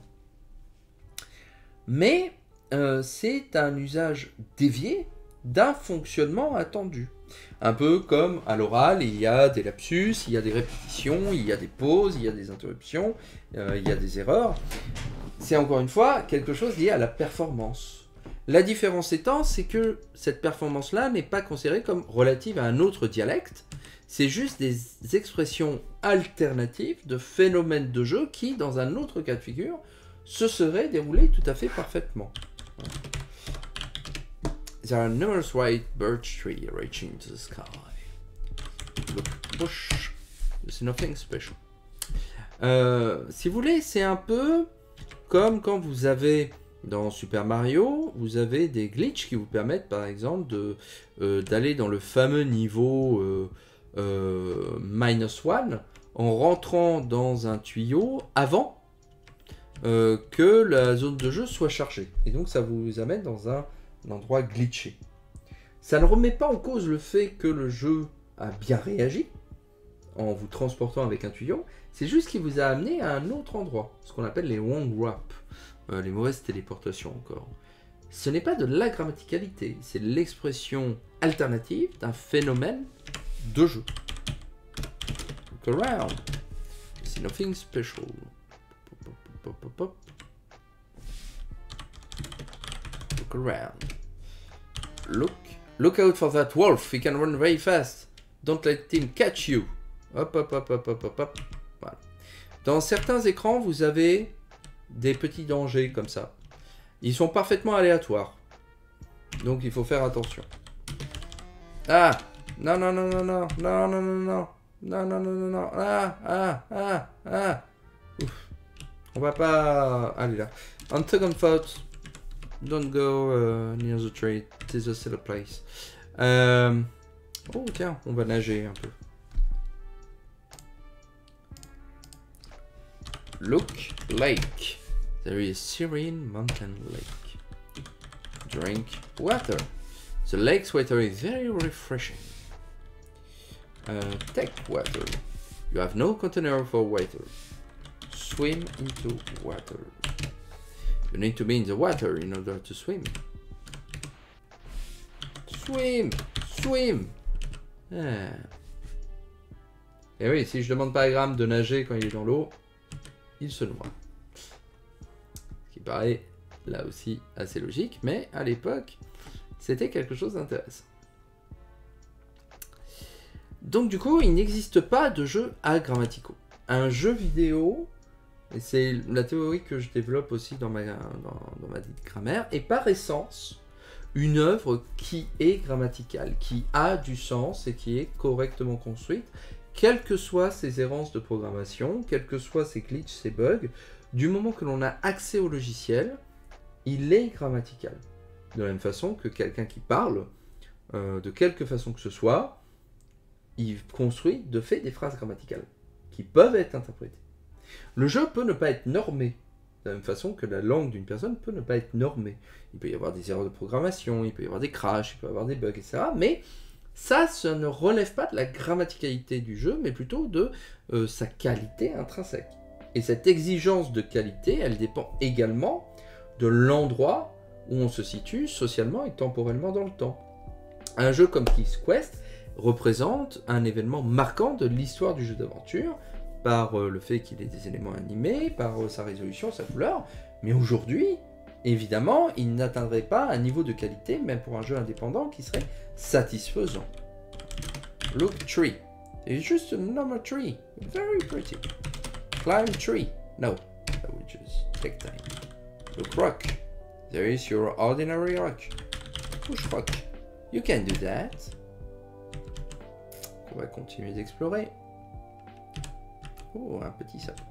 Mais c'est un usage dévié d'un fonctionnement attendu. Un peu comme à l'oral, il y a des lapsus, il y a des répétitions, il y a des pauses, il y a des interruptions, il y a des erreurs. C'est encore une fois quelque chose lié à la performance. La différence étant, c'est que cette performance-là n'est pas considérée comme relative à un autre dialecte, c'est juste des expressions alternatives de phénomènes de jeu qui, dans un autre cas de figure, se seraient déroulés tout à fait parfaitement. There are numerous white birch trees reaching to the sky. Look, bush. There's nothing special. Si vous voulez, c'est un peu comme quand vous avez dans Super Mario, vous avez des glitches qui vous permettent par exemple d'aller dans le fameux niveau -1 en rentrant dans un tuyau avant que la zone de jeu soit chargée. Et donc ça vous amène dans un endroit glitché. Ça ne remet pas en cause le fait que le jeu a bien réagi en vous transportant avec un tuyau, c'est juste qu'il vous a amené à un autre endroit, ce qu'on appelle les wrong warp, les mauvaises téléportations encore. Ce n'est pas de la grammaticalité, c'est l'expression alternative d'un phénomène de jeu. Look around, c'est nothing special. Pop, pop, pop. Look around. Look Look out for that wolf, he can run very fast. Don't let him catch you. Hop, hop, hop, hop, hop, hop, hop. Voilà. Dans certains écrans, vous avez des petits dangers comme ça. Ils sont parfaitement aléatoires. Donc il faut faire attention. Ah! Non, non, non, non, non, non, non, non, non. Non, non, non, non, non. Ah, ah, ah, ah. Ouf. On va pas aller là. On second thought, don't go near the tree. It is a silly place. Oh tiens, on va nager un peu. Look, lake. There is serene mountain lake. Drink water. The lake's water is very refreshing. Take water. You have no container for water. Swim into water. You need to be in the water in order to swim. Swim! Swim! Ah. Et oui, si je demande pas à Graham de nager quand il est dans l'eau, il se noie. Ce qui paraît là aussi assez logique, mais à l'époque, c'était quelque chose d'intéressant. Donc du coup, il n'existe pas de jeux agrammaticaux. Un jeu vidéo, et c'est la théorie que je développe aussi dans ma dite grammaire, est par essence une œuvre qui est grammaticale, qui a du sens et qui est correctement construite, quelles que soient ses errances de programmation, quels que soient ses glitches, ses bugs, du moment que l'on a accès au logiciel, il est grammatical. De la même façon que quelqu'un qui parle, de quelque façon que ce soit, il construit de fait des phrases grammaticales qui peuvent être interprétées. Le jeu peut ne pas être normé, de la même façon que la langue d'une personne peut ne pas être normée. Il peut y avoir des erreurs de programmation, il peut y avoir des crashs, il peut y avoir des bugs, etc. Mais ça ne relève pas de la grammaticalité du jeu, mais plutôt de sa qualité intrinsèque. Et cette exigence de qualité, elle dépend également de l'endroit où on se situe socialement et temporellement dans le temps. Un jeu comme King's Quest représente un événement marquant de l'histoire du jeu d'aventure, par le fait qu'il ait des éléments animés, par sa résolution, sa couleur, mais aujourd'hui, évidemment, il n'atteindrait pas un niveau de qualité, même pour un jeu indépendant, qui serait satisfaisant. Look tree. It's just a normal tree. Very pretty. Climb tree. No, that would just take time. Look rock. There is your ordinary rock. Push rock. You can do that. On va continuer d'explorer. Oh, un petit sapin.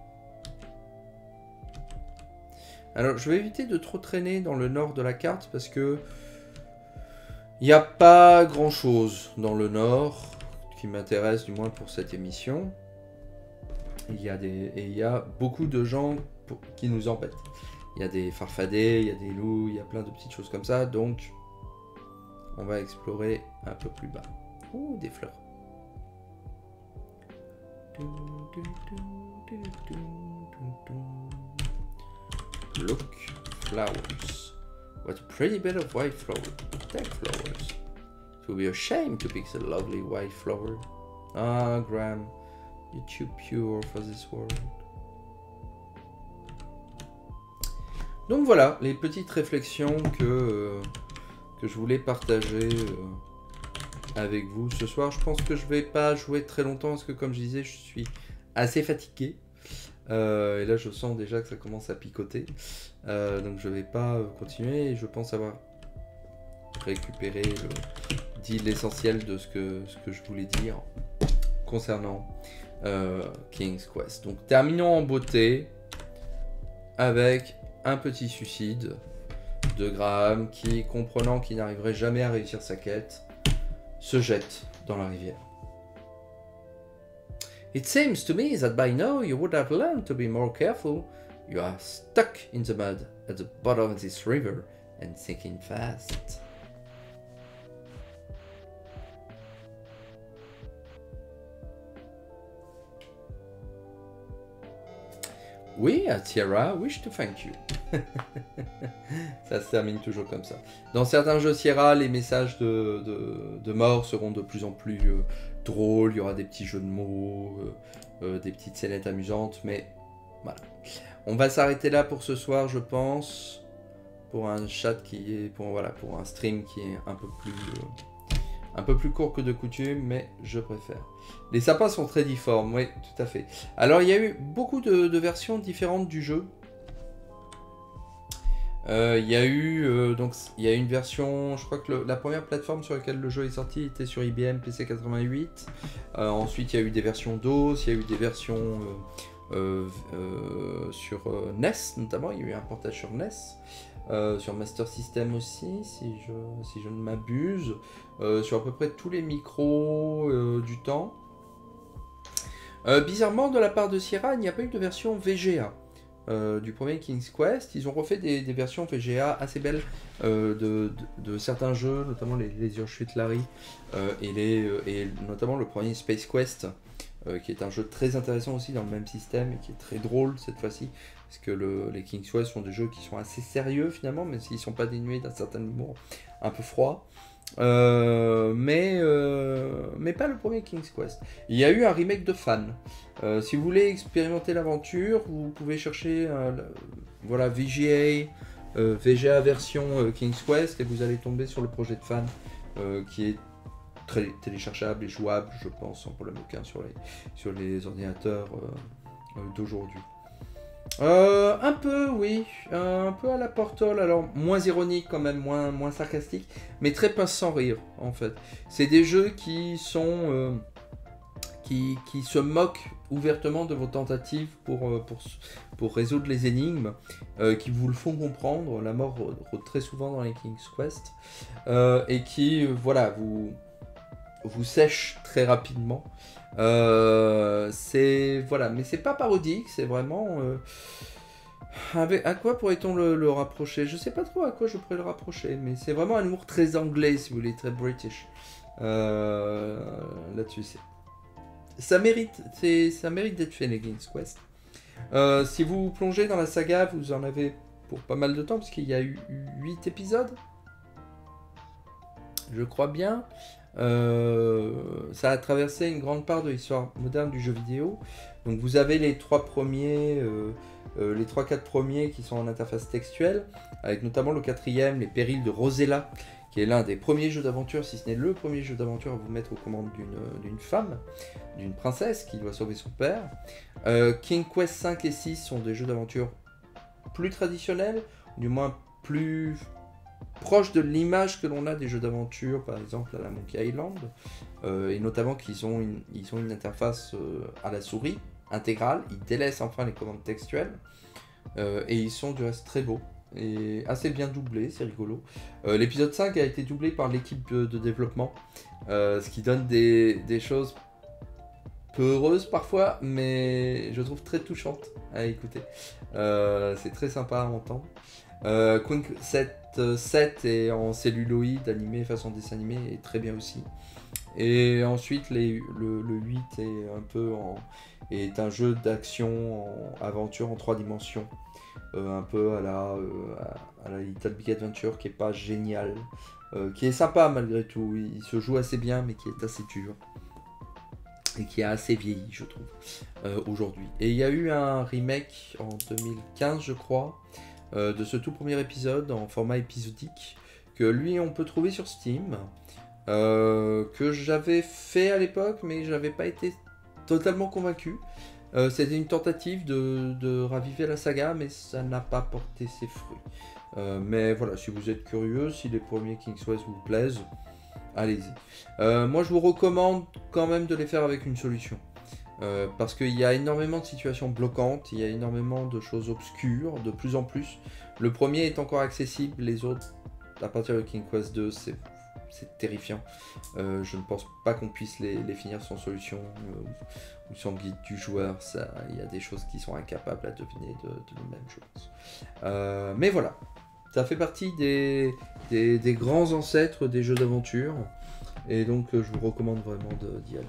Alors, je vais éviter de trop traîner dans le nord de la carte parce que il n'y a pas grand chose dans le nord qui m'intéresse, du moins pour cette émission. Il y a beaucoup de gens qui nous embêtent. Il y a des farfadets, il y a des loups, il y a plein de petites choses comme ça, donc on va explorer un peu plus bas. Oh, des fleurs. Look, flowers. What a pretty bed of white flowers. Take flowers. It would be a shame to pick the lovely white flower. Ah, Graham, you're too pure for this world. Donc voilà, les petites réflexions que je voulais partager avec vous ce soir. Je pense que je vais pas jouer très longtemps parce que, comme je disais, je suis assez fatigué. Et là, je sens déjà que ça commence à picoter. Donc je vais pas continuer. Je pense avoir récupéré l'essentiel de ce que je voulais dire concernant King's Quest. Donc terminons en beauté avec un petit suicide de Graham qui, comprenant qu'il n'arriverait jamais à réussir sa quête, se jette dans la rivière. It seems to me that by now you would have learned to be more careful. You are stuck in the mud at the bottom of this river and sinking fast. Oui, Sierra wish to thank you. Ça se termine toujours comme ça. Dans certains jeux Sierra, les messages de mort seront de plus en plus drôles. Il y aura des petits jeux de mots, des petites scénettes amusantes, mais voilà. On va s'arrêter là pour ce soir, je pense, pour un chat qui est, pour un stream qui est un peu plus Un peu plus court que de coutume, mais je préfère. Les sapins sont très difformes, oui, tout à fait. Alors, il y a eu beaucoup de versions différentes du jeu. Il y a eu donc il y a une version, je crois que la première plateforme sur laquelle le jeu est sorti était sur IBM PC88. Ensuite, il y a eu des versions DOS, il y a eu des versions sur NES notamment. Il y a eu un portage sur NES, sur Master System aussi, si je ne m'abuse, sur à peu près tous les micros du temps. Bizarrement, de la part de Sierra, il n'y a pas eu de version VGA. Du premier King's Quest, ils ont refait des versions VGA assez belles de certains jeux, notamment les Urshut Larry et notamment le premier Space Quest, qui est un jeu très intéressant aussi dans le même système et qui est très drôle cette fois-ci, parce que les King's Quest sont des jeux qui sont assez sérieux finalement, même s'ils ne sont pas dénués d'un certain humour un peu froid. Mais pas le premier King's Quest. Il y a eu un remake de Fan. Si vous voulez expérimenter l'aventure, vous pouvez chercher voilà, VGA version King's Quest et vous allez tomber sur le projet de Fan qui est très téléchargeable et jouable, je pense, sans problème aucun sur les ordinateurs d'aujourd'hui. Un peu, oui, un peu à la Portal, alors moins ironique quand même, moins sarcastique, mais très pince sans rire en fait. C'est des jeux qui sont qui se moquent ouvertement de vos tentatives pour résoudre les énigmes, qui vous le font comprendre, la mort rôde très souvent dans les King's Quest, et qui voilà vous sèchent très rapidement. C'est voilà, mais c'est pas parodique, c'est vraiment à quoi pourrait-on le rapprocher? Je sais pas trop à quoi je pourrais le rapprocher, mais c'est vraiment un humour très anglais, si vous voulez, très british. Là-dessus, ça mérite d'être fait, les King's Quest. Si vous plongez dans la saga, vous en avez pour pas mal de temps, parce qu'il y a eu 8 épisodes, je crois bien. Ça a traversé une grande part de l'histoire moderne du jeu vidéo. Donc vous avez les 3 premiers, les 3-4 premiers qui sont en interface textuelle, avec notamment le 4e, les périls de Rosella, qui est l'un des premiers jeux d'aventure, si ce n'est le premier jeu d'aventure à vous mettre aux commandes d'une femme, d'une princesse qui doit sauver son père. King Quest 5 et 6 sont des jeux d'aventure plus traditionnels, du moins plus proche de l'image que l'on a des jeux d'aventure, par exemple à la Monkey Island, et notamment qu'ils ont une interface à la souris intégrale. Ils délaissent enfin les commandes textuelles, et ils sont du reste très beaux et assez bien doublés, c'est rigolo. L'épisode 5 a été doublé par l'équipe de développement, ce qui donne des choses peu heureuses parfois, mais je trouve très touchantes à écouter. C'est très sympa à entendre. Queen 7 est en celluloïde, animé façon dessin animé, est très bien aussi. Et ensuite le 8 est un jeu d'action aventure en 3 dimensions, un peu à la Little Big Adventure, qui est pas génial, qui est sympa malgré tout. Il se joue assez bien, mais qui est assez dur et qui a assez vieilli, je trouve, aujourd'hui. Et il y a eu un remake en 2015, je crois, de ce tout premier épisode en format épisodique, que lui on peut trouver sur Steam, que j'avais fait à l'époque, mais je n'avais pas été totalement convaincu. C'était une tentative de raviver la saga, mais ça n'a pas porté ses fruits. Mais voilà, si vous êtes curieux, si les premiers King's Quest vous plaisent, allez-y. Moi je vous recommande quand même de les faire avec une solution. Parce qu'il y a énormément de situations bloquantes, il y a énormément de choses obscures, de plus en plus. Le premier est encore accessible, les autres, à partir de King Quest 2, c'est terrifiant. Je ne pense pas qu'on puisse les finir sans solution ou sans guide du joueur. Il y a des choses qui sont incapables à deviner de nous-mêmes, je pense. Mais voilà, ça fait partie des grands ancêtres des jeux d'aventure, et donc je vous recommande vraiment d'y aller.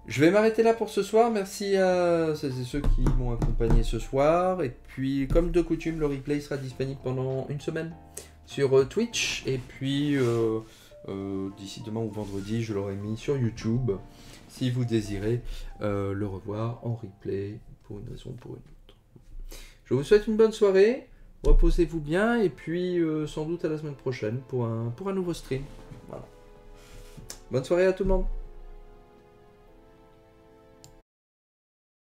Je vais m'arrêter là pour ce soir, merci à celles et ceux qui m'ont accompagné ce soir, et puis comme de coutume, le replay sera disponible pendant une semaine sur Twitch, et puis d'ici demain ou vendredi, je l'aurai mis sur YouTube, si vous désirez le revoir en replay, pour une raison ou pour une autre. Je vous souhaite une bonne soirée, reposez-vous bien, et puis sans doute à la semaine prochaine pour un nouveau stream. Voilà. Bonne soirée à tout le monde.